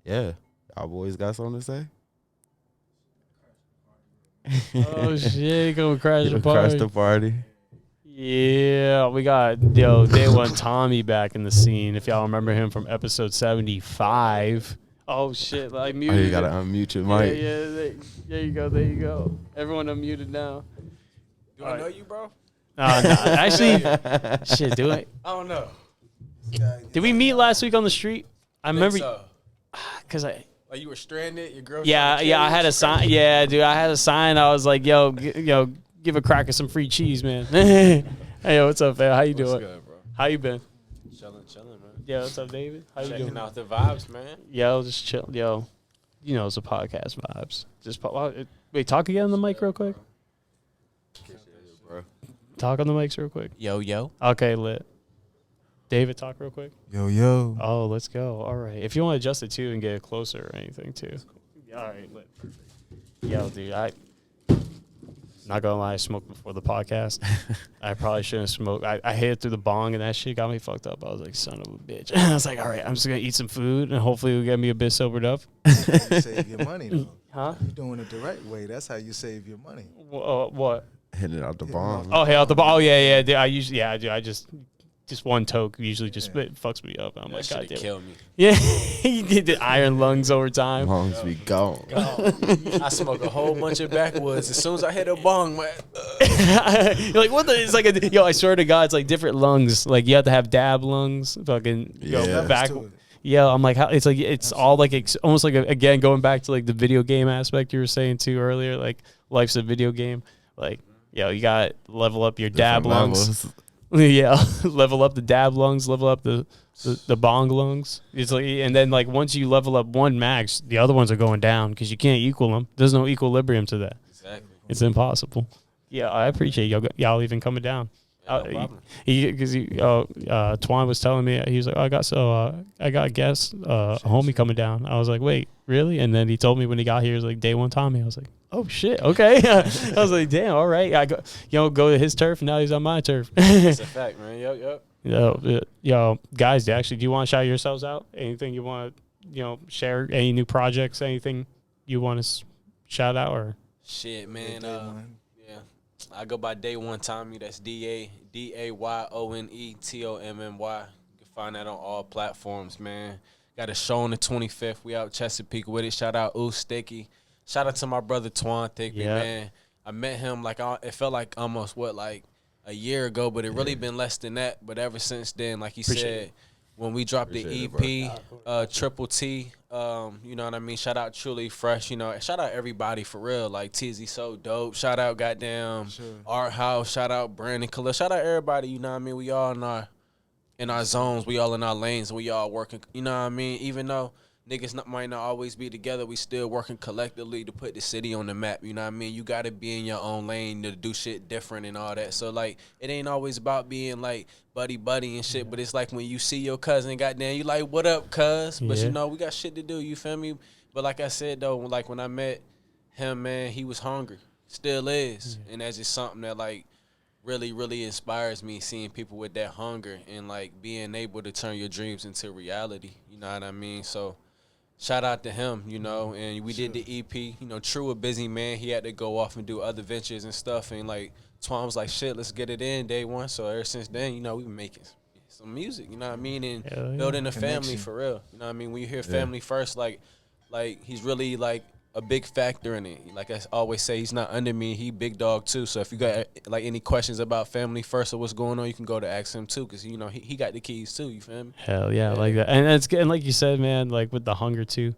Y'all boys got something to say? Oh shit, gonna crash the Crash party. the party. Yeah, we got DayOneTommy back in the scene. If y'all remember him from episode 75. Oh shit, I muted. Oh, you gotta unmute your mic. There you go. Everyone unmuted now. Do I know you, bro? No, actually, shit, do I? I don't know. Did we meet last week on the street? I remember, So. cause Like you were stranded, your girl. yeah, I had a sign. Yeah, dude, I had a sign. I was like, yo, give a cracker some free cheese, man. Hey, yo, what's up, fam? How you doing? What's good, bro? How you been? Chilling, man. Yo, what's up, David? How you Checking doing? out the vibes, man. Yo, just chill. Yo, it's a podcast vibes. Just wait, talk again on the mic real quick. Bro. Talk on the mics real quick. Yo. Okay, lit. David, talk real quick. Yo. Oh, let's go. All right. If you want to adjust it too and get it closer or anything too. All right, lit. Perfect. Yo, dude, not gonna lie, I smoked before the podcast. I probably shouldn't smoke. I hit it through the bong and that shit got me fucked up. I was like, son of a bitch. I was like, all right, I'm just gonna eat some food and hopefully it'll get me a bit sobered up. You save your money, though. Huh? You're doing it the right way. That's how you save your money. What? Hitting it out the bomb. Oh, hey, out the bong. Oh, yeah. Dude, I do. I just one toke usually just it fucks me up. I'm like, God damn. Kill me. Yeah, you get the iron lungs over time. Lungs be gone. I smoke a whole bunch of backwoods. As soon as I hit a bong, man. You're like, what the? It's like I swear to God, it's like different lungs. Like you have to have dab lungs. Fucking Yeah. back. Yeah, I'm like, how? It's like it's all like almost like again going back to like the video game aspect you were saying too earlier. Like life's a video game. Like you got to level up your dab lungs. Yeah, level up the dab lungs, level up the bong lungs. It's like, and then like once you level up one max, the other ones are going down because you can't equal them. There's no equilibrium to that. Exactly. It's impossible. Yeah, I appreciate y'all even coming down. Yeah, no problem. Because Tuan was telling me, he was like, oh, I got a guest, a homie coming down. I was like, wait, really? And then he told me when he got here, he was like, DayOneTommy. I was like, oh shit, okay. I was like, damn, all right. I go to his turf, and now he's on my turf. That's a fact, man. Yep. Yo, guys, actually, do you want to shout yourselves out? Anything you want to, share? Any new projects? Anything you want to shout out or? Shit, man. Yeah, I go by DayOneTommy. That's DayOneTommy. You can find that on all platforms, man. Got a show on the 25th. We out Chesapeake with it. Shout out Sticky. Shout out to my brother Tuan Thigpen, man. I met him it felt like almost a year ago, but it really been less than that. But ever since then, like he said, when we dropped the EP, Triple T, you know what I mean? Shout out Truly Fresh, shout out everybody for real. Like Tizzy So Dope. Shout out goddamn Art House. Shout out Brandon Khalil. Shout out everybody, you know what I mean? We all in our zones. We all in our lanes. We all working, you know what I mean? Even though might not always be together. We still working collectively to put the city on the map. You know what I mean? You got to be in your own lane to do shit different and all that. So, like, it ain't always about being, like, buddy and shit. But it's like when you see your cousin, goddamn, you like, what up, cuz? But, you know, we got shit to do. You feel me? But like I said, though, like when I met him, man, he was hungry. Still is. And that's just something that, like, really, really inspires me, seeing people with that hunger and, like, being able to turn your dreams into reality. You know what I mean? So, shout out to him, you know, and we did the EP. You know, True, a busy man. He had to go off and do other ventures and stuff. And, like, Tuan was like, shit, let's get it in day one. So ever since then, you know, we've been making some music, you know what I mean? And building a family for real. You know what I mean? When you hear family first, like he's really, like, a big factor in it. Like I always say, he's not under me. He big dog, too. So if you got, like, any questions about family first or what's going on, you can go to ask him, too, because, you know, he got the keys, too. You feel me? Hell yeah, like that. And like you said, man, like with the hunger, too.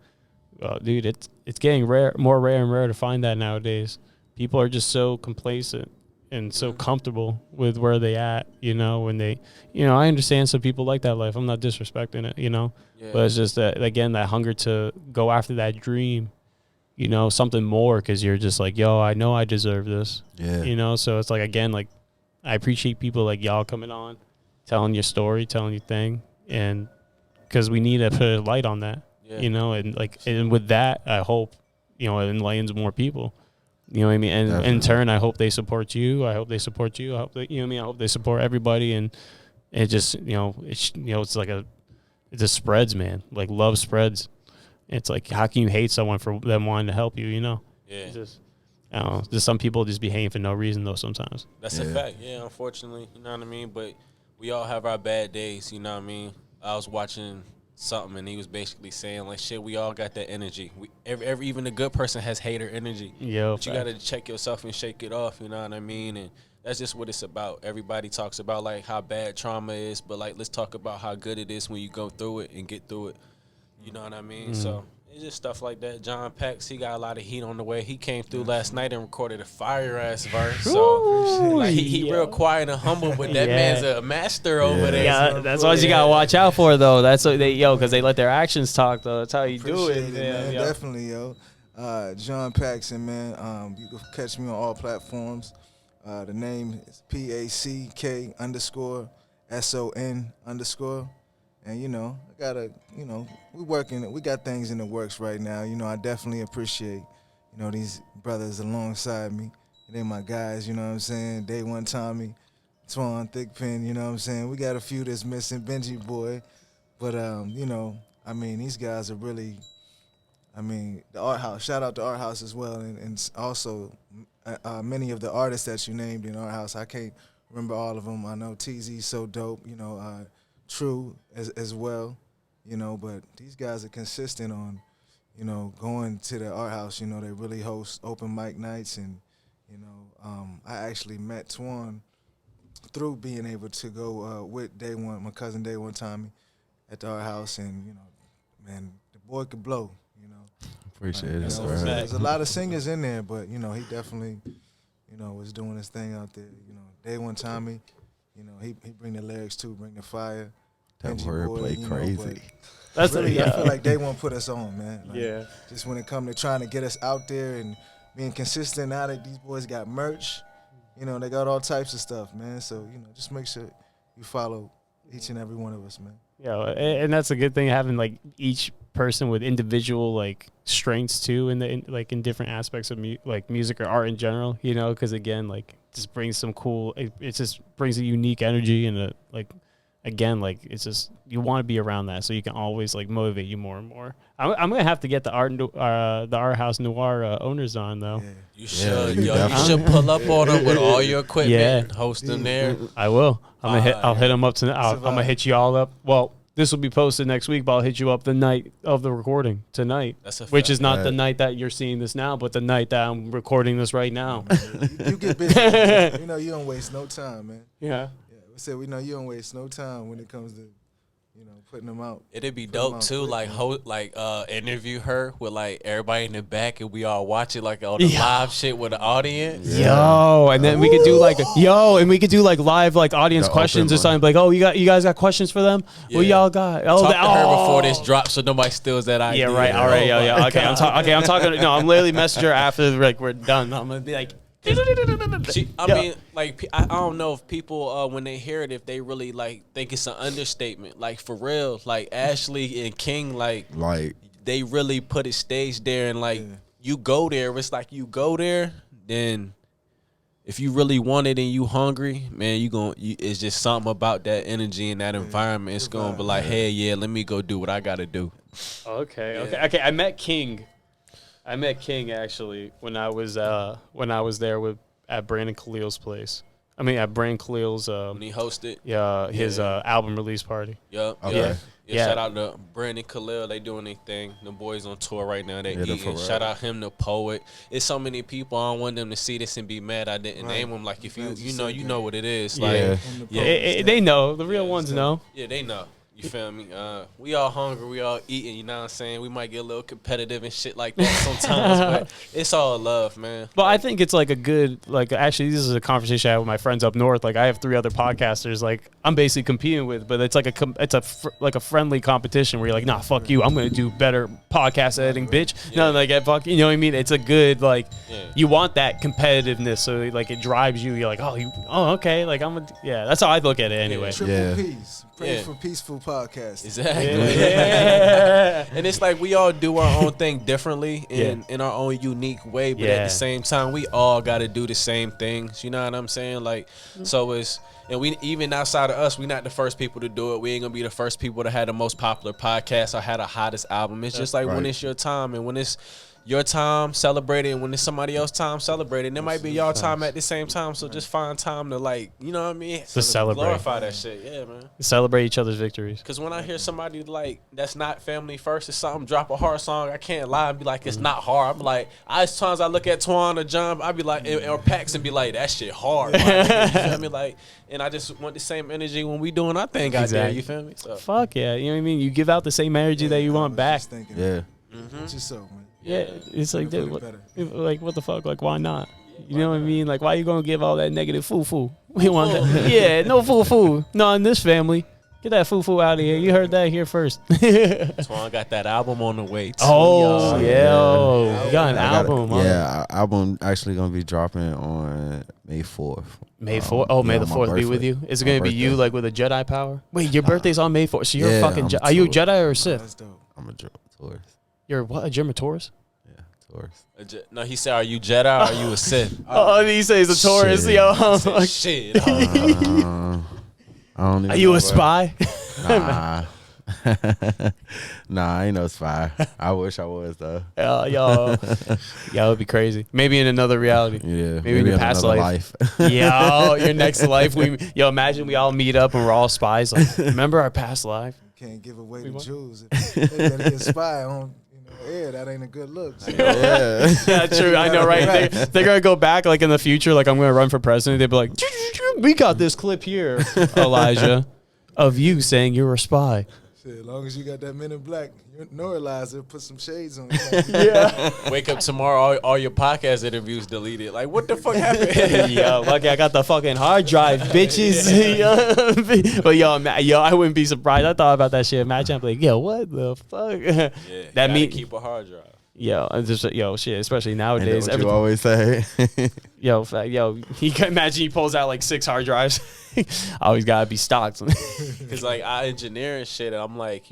Dude, it's getting more rare and rare to find that nowadays. People are just so complacent and so comfortable with where they at, you know, when they, you know, I understand some people like that life. I'm not disrespecting it, you know, but it's just that, again, that hunger to go after that dream, you know, something more, because you're just like, yo, I know I deserve this, you know. So it's like, again, like, I appreciate people like y'all coming on, telling your story, telling your thing, and because we need to put a light on that, you know, and like, and with that, I hope, you know, it enlightens more people. You know what I mean? And in turn, I hope they support you. I hope they support you. I hope that, you know what I mean? I hope they support everybody. And it just, you know, it's like it just spreads, man. Like, love spreads. It's like, how can you hate someone for them wanting to help you, you know? Yeah. Just, I don't know. Just some people just be hating for no reason, though, sometimes. That's a fact. Yeah, unfortunately, you know what I mean? But we all have our bad days, you know what I mean? I was watching something, and he was basically saying, like, shit, we all got that energy. Every even a good person has hater energy. Yeah, but you got to check yourself and shake it off, you know what I mean? And that's just what it's about. Everybody talks about, like, how bad trauma is, but, like, let's talk about how good it is when you go through it and get through it. You know what I mean? So it's just stuff like that. John Pax, he got a lot of heat on the way. He came through last night and recorded a fire-ass verse. So, like, he real quiet and humble, but that man's a master over there. Yeah, that's what you got to watch out for, though. That's what because they let their actions talk, though. That's how you do it, man. Definitely, yo. John Paxson, man. You can catch me on all platforms. The name is PACK_SON_. And, you know, I gotta, you know, we got things in the works right now. You know, I definitely appreciate, you know, these brothers alongside me. They my guys, you know what I'm saying? DayOneTommy, Tuan Thigpen, you know what I'm saying? We got a few that's missing, Benji boy. But, you know, I mean, these guys are really, I mean, the Art House, shout out to Art House as well. And also many of the artists that you named in Art House, I can't remember all of them. I know TZ's so dope, you know, True as well, you know, but these guys are consistent on, you know, going to the Art House. You know, they really host open mic nights, and, you know, I actually met Tuan through being able to go with my cousin DayOneTommy at the Art House, and, you know, man, the boy could blow, you know. Appreciate it. There's a lot of singers in there, but, you know, he definitely, you know, was doing his thing out there. You know, DayOneTommy, you know, he bring the lyrics too, bring the fire. That wordplay crazy. That's really, I feel like they won't put us on, man. Like, just when it comes to trying to get us out there and being consistent. Now that these boys got merch, you know, they got all types of stuff, man. So, you know, just make sure you follow each and every one of us, man. Yeah, and that's a good thing, having like each person with individual like strengths too, in different aspects of music or art in general. You know, because again, like, just brings some cool. It just brings a unique energy and a like. Again, like, it's just, you want to be around that, so you can always like motivate you more and more. I'm gonna have to get the Art House Noir owners on, though. Yeah. You should, you should pull up on them with all your equipment, host them there. I will. I'll hit them up tonight. I'm gonna hit you all up. Well, this will be posted next week, but I'll hit you up the night of the recording tonight, which is not the night that you're seeing this now, but the night that I'm recording this right now. You get busy. You know, you don't waste no time, man. Yeah. We know you don't waste no time when it comes to, putting them out. It'd be Put 'em dope out too, quick, like interview her with like everybody in the back and we all watch it like all the live shit with the audience. Yo, and then we could do like live like audience The questions open or something. Like, oh, you guys got questions for them? What Yeah. y'all got? Oh, Talk to her before this drops so nobody steals that idea. Yeah, right. All right. Yeah. Okay. I'm talking. No, I'm literally messaging her after like we're done. I'm gonna be like. I mean, like, I don't know if people, when they hear it, if they really, like, think it's an understatement. Like, for real, like, Ashley and King, like they really put it staged there. And, like, you go there. It's like you go there, then if you really want it and you hungry, man, it's just something about that energy and that environment. It's going to be like, hey, yeah, let me go do what I got to do. Okay. I met King actually when I was there at Brandon Khalil's place. I mean at Brandon Khalil's When he hosted, his album release party. Yup. Okay. Yeah. Shout out to Brandon Khalil. They doing their thing. The boys on tour right now. They eating. Shout out him, the poet. It's so many people. I don't want them to see this and be mad I didn't name them. Like if you know what it is. Like They know. The real ones know. Yeah, they know. You feel me? We all hungry. We all eating. You know what I'm saying? We might get a little competitive and shit like that sometimes, but it's all love, man. But I think it's like a good, like, actually, this is a conversation I have with my friends up north. Like, I have 3 other podcasters, like, I'm basically competing with, but it's like a friendly competition where you're like, nah, fuck you. I'm going to do better podcast editing, bitch. Yeah. No, like, fuck, you know what I mean? It's a good, like, you want that competitiveness. So, like, it drives you. You're like, okay. Like, that's how I look at it anyway. Triple P's. Pray for peaceful podcast. Exactly. Yeah. And it's like we all do our own thing differently in our own unique way, but at the same time, we all got to do the same things. You know what I'm saying? Like, so and we even outside of us, we not the first people to do it. We ain't gonna be the first people to have the most popular podcast or have the hottest album. It's just like when it's your time and when it's your time, celebrate it, and when it's somebody else's time, celebrate it. And it might be your time at the same time, so just find time to, like, you know what I mean? To celebrate. Glorify that shit, yeah, man. Celebrate each other's victories. Because when I hear somebody, like, that's not family first or something, drop a hard song, I can't lie and be like, it's not hard. I'm like, sometimes I look at Tuan or John, I be like, or Pax and be like, that shit hard. Like, you feel me? Like, and I just want the same energy when we doing our thing out there, you feel me? So. Fuck yeah, you know what I mean? You give out the same energy that you want back. Yeah. Just so, man. Yeah, it's like, dude, what the fuck? Like, why not? You know what I mean? Like, why you gonna give all that negative foo-foo? We want that. Yeah, no foo-foo. No, in this family. Get that foo-foo out of here. You heard that here first. Twan got that album on the way, too. Oh, yeah. You got an album. Our album actually going to be dropping on May 4th. May 4th? Oh, May the 4th be with you? Is it going to be you, like, with a Jedi power? Wait, your birthday's on May 4th. So you're a fucking Jedi. Are you a Jedi or a Sith? That's dope. I'm a Taurus. You're what? A German Taurus? Yeah, Taurus. No, he said, are you Jedi or are you a Sith? Oh, he says a Taurus. Shit. Yo. Shit. I don't even Are you know, a spy? Nah. Nah, I ain't no spy. I wish I was, though. Yo, it'd be crazy. Maybe in another reality. Yeah. Maybe in your past life. Yo, your next life. Imagine we all meet up and we're all spies. Like, remember our past life? Can't give away the jewels. If they let a spy on air, that ain't a good look. So. Yeah, true. I know, right? They're gonna go back, like, in the future. Like, I'm gonna run for president. They'd be like, we got this clip here, Elijah, of you saying you're a spy. Shit, as long as you got that Men in Black neuralizer, put some shades on. Yeah. Wake up tomorrow, all your podcast interviews deleted. Like, what the fuck happened? Yo, lucky I got the fucking hard drive, bitches. But yo, I wouldn't be surprised. I thought about that shit. Imagine I'm like, yo, what the fuck? Yeah, that mean keep a hard drive. Yo, shit. Especially nowadays. What you always say. Yo, he can imagine he pulls out like 6 hard drives. Always gotta be stocked. Cause like I engineer and shit, and I'm like,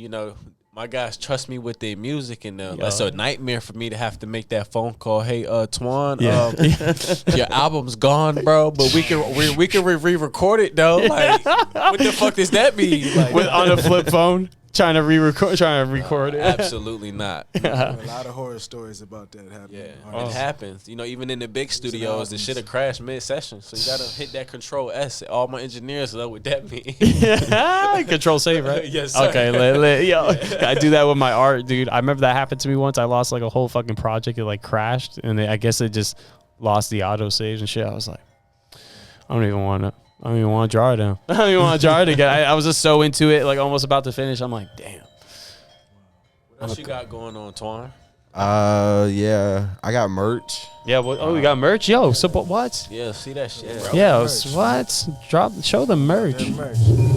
my guys trust me with their music, and that's a nightmare for me to have to make that phone call. Hey, Twan, your album's gone, bro, but we can re-record it though. Like, what the fuck does that mean? Like, on a flip phone, trying to record it. Absolutely not. A lot of horror stories about that happening. Yeah, it happens. Even in the big studios, the shit'll crash mid-session, so you gotta hit that Control S. All my engineers know what that means. Control save, right? Yes, sir. Okay, I do that with my art, dude. I remember that happened to me once. I lost like a whole fucking project. It like crashed, and I guess it just lost the auto saves and shit. I was like, I don't even want to. I don't even want to draw it down. I don't even want to draw it again. I was just so into it, like almost about to finish. I'm like, damn. What else you got going on, Tuan? Yeah, I got merch. Yeah. Well, we got merch. Yo, support what? Yeah, see that shit, bro. Yeah. What? Show the merch.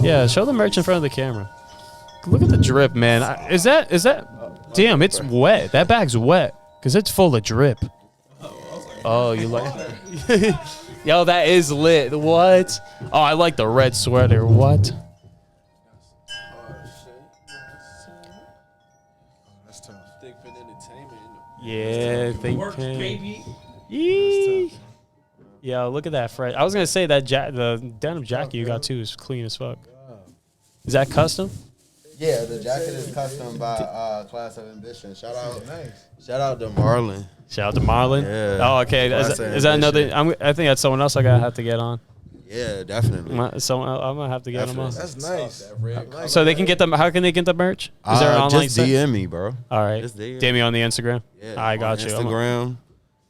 Yeah. Show the merch in front of the camera. Look at the drip, man. Is that? Damn, it's wet. That bag's wet because it's full of drip. Oh, you like? Yo, that is lit. What? Oh, I like the red sweater. What? That's tough. Thigpen Entertainment. Yeah, Thigpen. Yee. Yo, look at that fresh. I was gonna say that the denim jacket you got too is clean as fuck. Is that custom? Yeah, the jacket is custom by Class of Ambition. Shout out to Marlon. Shout out to Marlon. Yeah. Oh, okay. Is that another? I think that's someone else I gotta have to get on. Yeah, definitely. I'm gonna have to get them on. That's nice. So they can get them. How can they get the merch? Is there an online just site? DM me, bro. All right. Just DM me on the Instagram. Yeah, I got you. Instagram.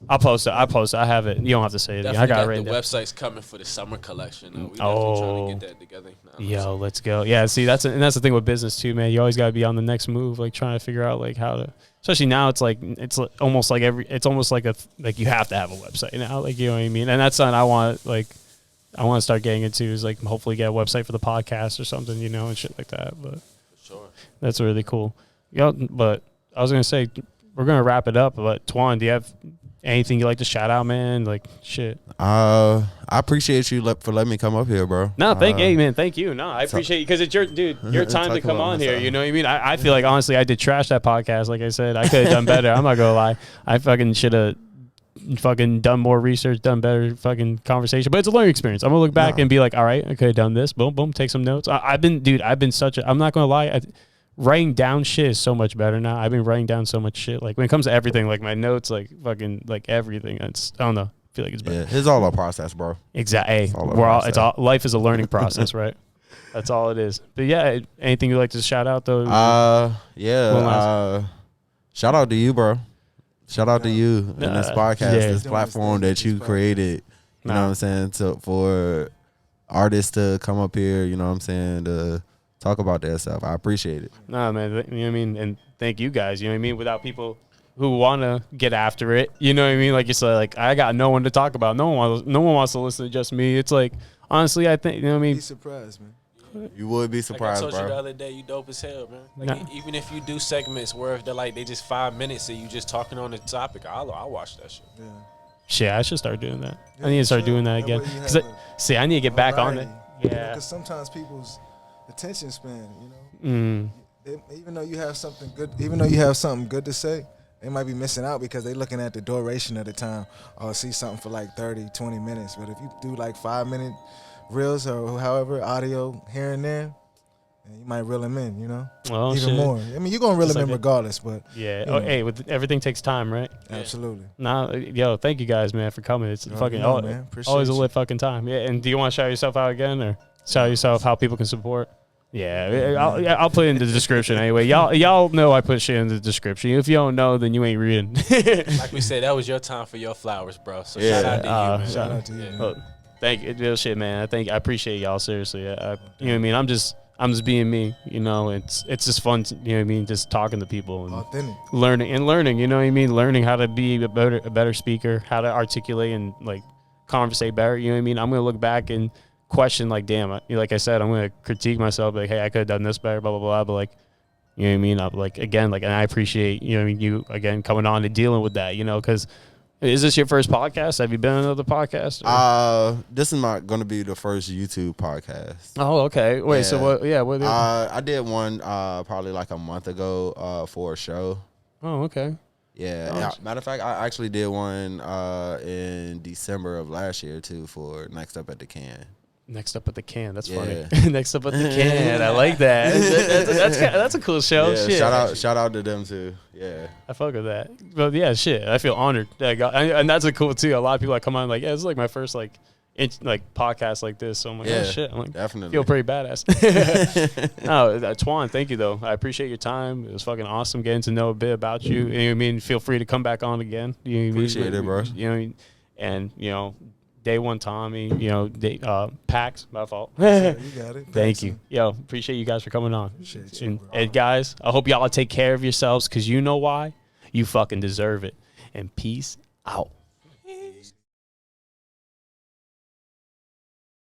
I'll post it. I have it. You don't have to say it. I got it right the there. website's coming for the summer collection. We definitely trying to get that together. Yo, let's go. Yeah, see, that's the thing with business too, man. You always gotta be on the next move, like trying to figure out like how to. Especially now, it's almost like you have to have a website now, like you know what I mean. And that's something I want to start getting into is like hopefully get a website for the podcast or something, you know, and shit like that. But For sure. that's really cool. Yeah, but I was gonna say we're gonna wrap it up. But Tuan, do you have anything you like to shout out, man? Like shit. I appreciate you for letting me come up here, bro. No, hey man, thank you. No, I appreciate you because it's your time to come on here. You know what I mean? I feel like honestly, I did trash that podcast. Like I said, I could have done better. I'm not gonna lie. I fucking should have fucking done more research, done better fucking conversation. But it's a learning experience. I'm gonna look back and be like, all right, I could have done this. Boom, boom, take some notes. I've been such a. I'm not gonna lie. Writing down shit is so much better now. I've been writing down so much shit. Like when it comes to everything, like my notes, like fucking like everything. I don't know. I feel like it's better. Yeah, it's all a process, bro. Exactly. Life is a learning process, right? That's all it is. But yeah, anything you'd like to shout out though? Shout out to you, bro. Shout out to you and this podcast, this platform that you created. You know what I'm saying? For artists to come up here, you know what I'm saying, to talk about their stuff. I appreciate it. Nah, man. You know what I mean? And thank you guys. You know what I mean? Without people who want to get after it, you know what I mean? Like you said, like I got no one to talk about. No one wants to listen to just me. It's like, honestly, I think, you know what I mean? Be surprised, man. You would be surprised, like I told bro. you the other day, you dope as hell, man. Like even if you do segments where they just 5 minutes and you just talking on the topic, I'll watch that shit. Yeah. Shit, I should start doing that. I need to start doing that again. Cause I need to get back on it. Yeah. Because sometimes people's attention span, even though you have something good to say, they might be missing out because they looking at the duration of the time or see something for like 30, 20 minutes. But if you do like 5-minute reels or however audio here and there, and you might reel them in, you know, even more. I mean, you're gonna reel them in regardless, but yeah. Oh, hey, everything takes time, right? Absolutely. Nah, yo, thank you guys, man, for coming. It's fucking always a lit fucking time. Yeah. And do you want to shout yourself out again, or shout yourself how people can support? Yeah, I'll put it in the description anyway. Y'all know I put shit in the description. If you don't know, then you ain't reading. Like we said, that was your time for your flowers, bro. So shout out to you, man. Shout out to you. Man. Thank you, real shit, man. I appreciate y'all seriously. You know what I mean? I'm just being me. You know, it's just fun. You know what I mean? Just talking to people and authentic, learning. You know what I mean? Learning how to be a better speaker, how to articulate and like conversate better. You know what I mean? I'm gonna look back and question like, damn, like I said, I'm gonna critique myself, like, hey, I could have done this better, blah blah blah. But like, you know what I mean? I'm like, again, like, and I appreciate, you know, you again coming on and dealing with that, you know, because is this your first podcast? Have you been on another podcast? This is not gonna be the first YouTube podcast. Oh, okay. Wait, yeah. So what? Yeah, what? I did one probably like a month ago for a show. Oh, okay. Yeah. Matter of fact, I actually did one in December of last year too for Next Up at the Can. Next Up at the Can. That's funny. Next Up at the Can. I like that. That's a cool show. Yeah, shit. Shout out to them too. Yeah. I fuck with that. But yeah, shit. I feel honored that I got, and that's a cool too. A lot of people that come on like, yeah, this is like my first like podcast like this. So I'm like, oh shit. I'm like, definitely feel pretty badass. No, Tuan, thank you though. I appreciate your time. It was fucking awesome getting to know a bit about you. And I mean, feel free to come back on again. You know, appreciate it, bro. You know, and you know, Day One Tommy, you know, Pax, my fault. You got it. Thank you. Yo, appreciate you guys for coming on. Appreciate you, bro. And guys, I hope y'all take care of yourselves because you know why? You fucking deserve it. And peace out.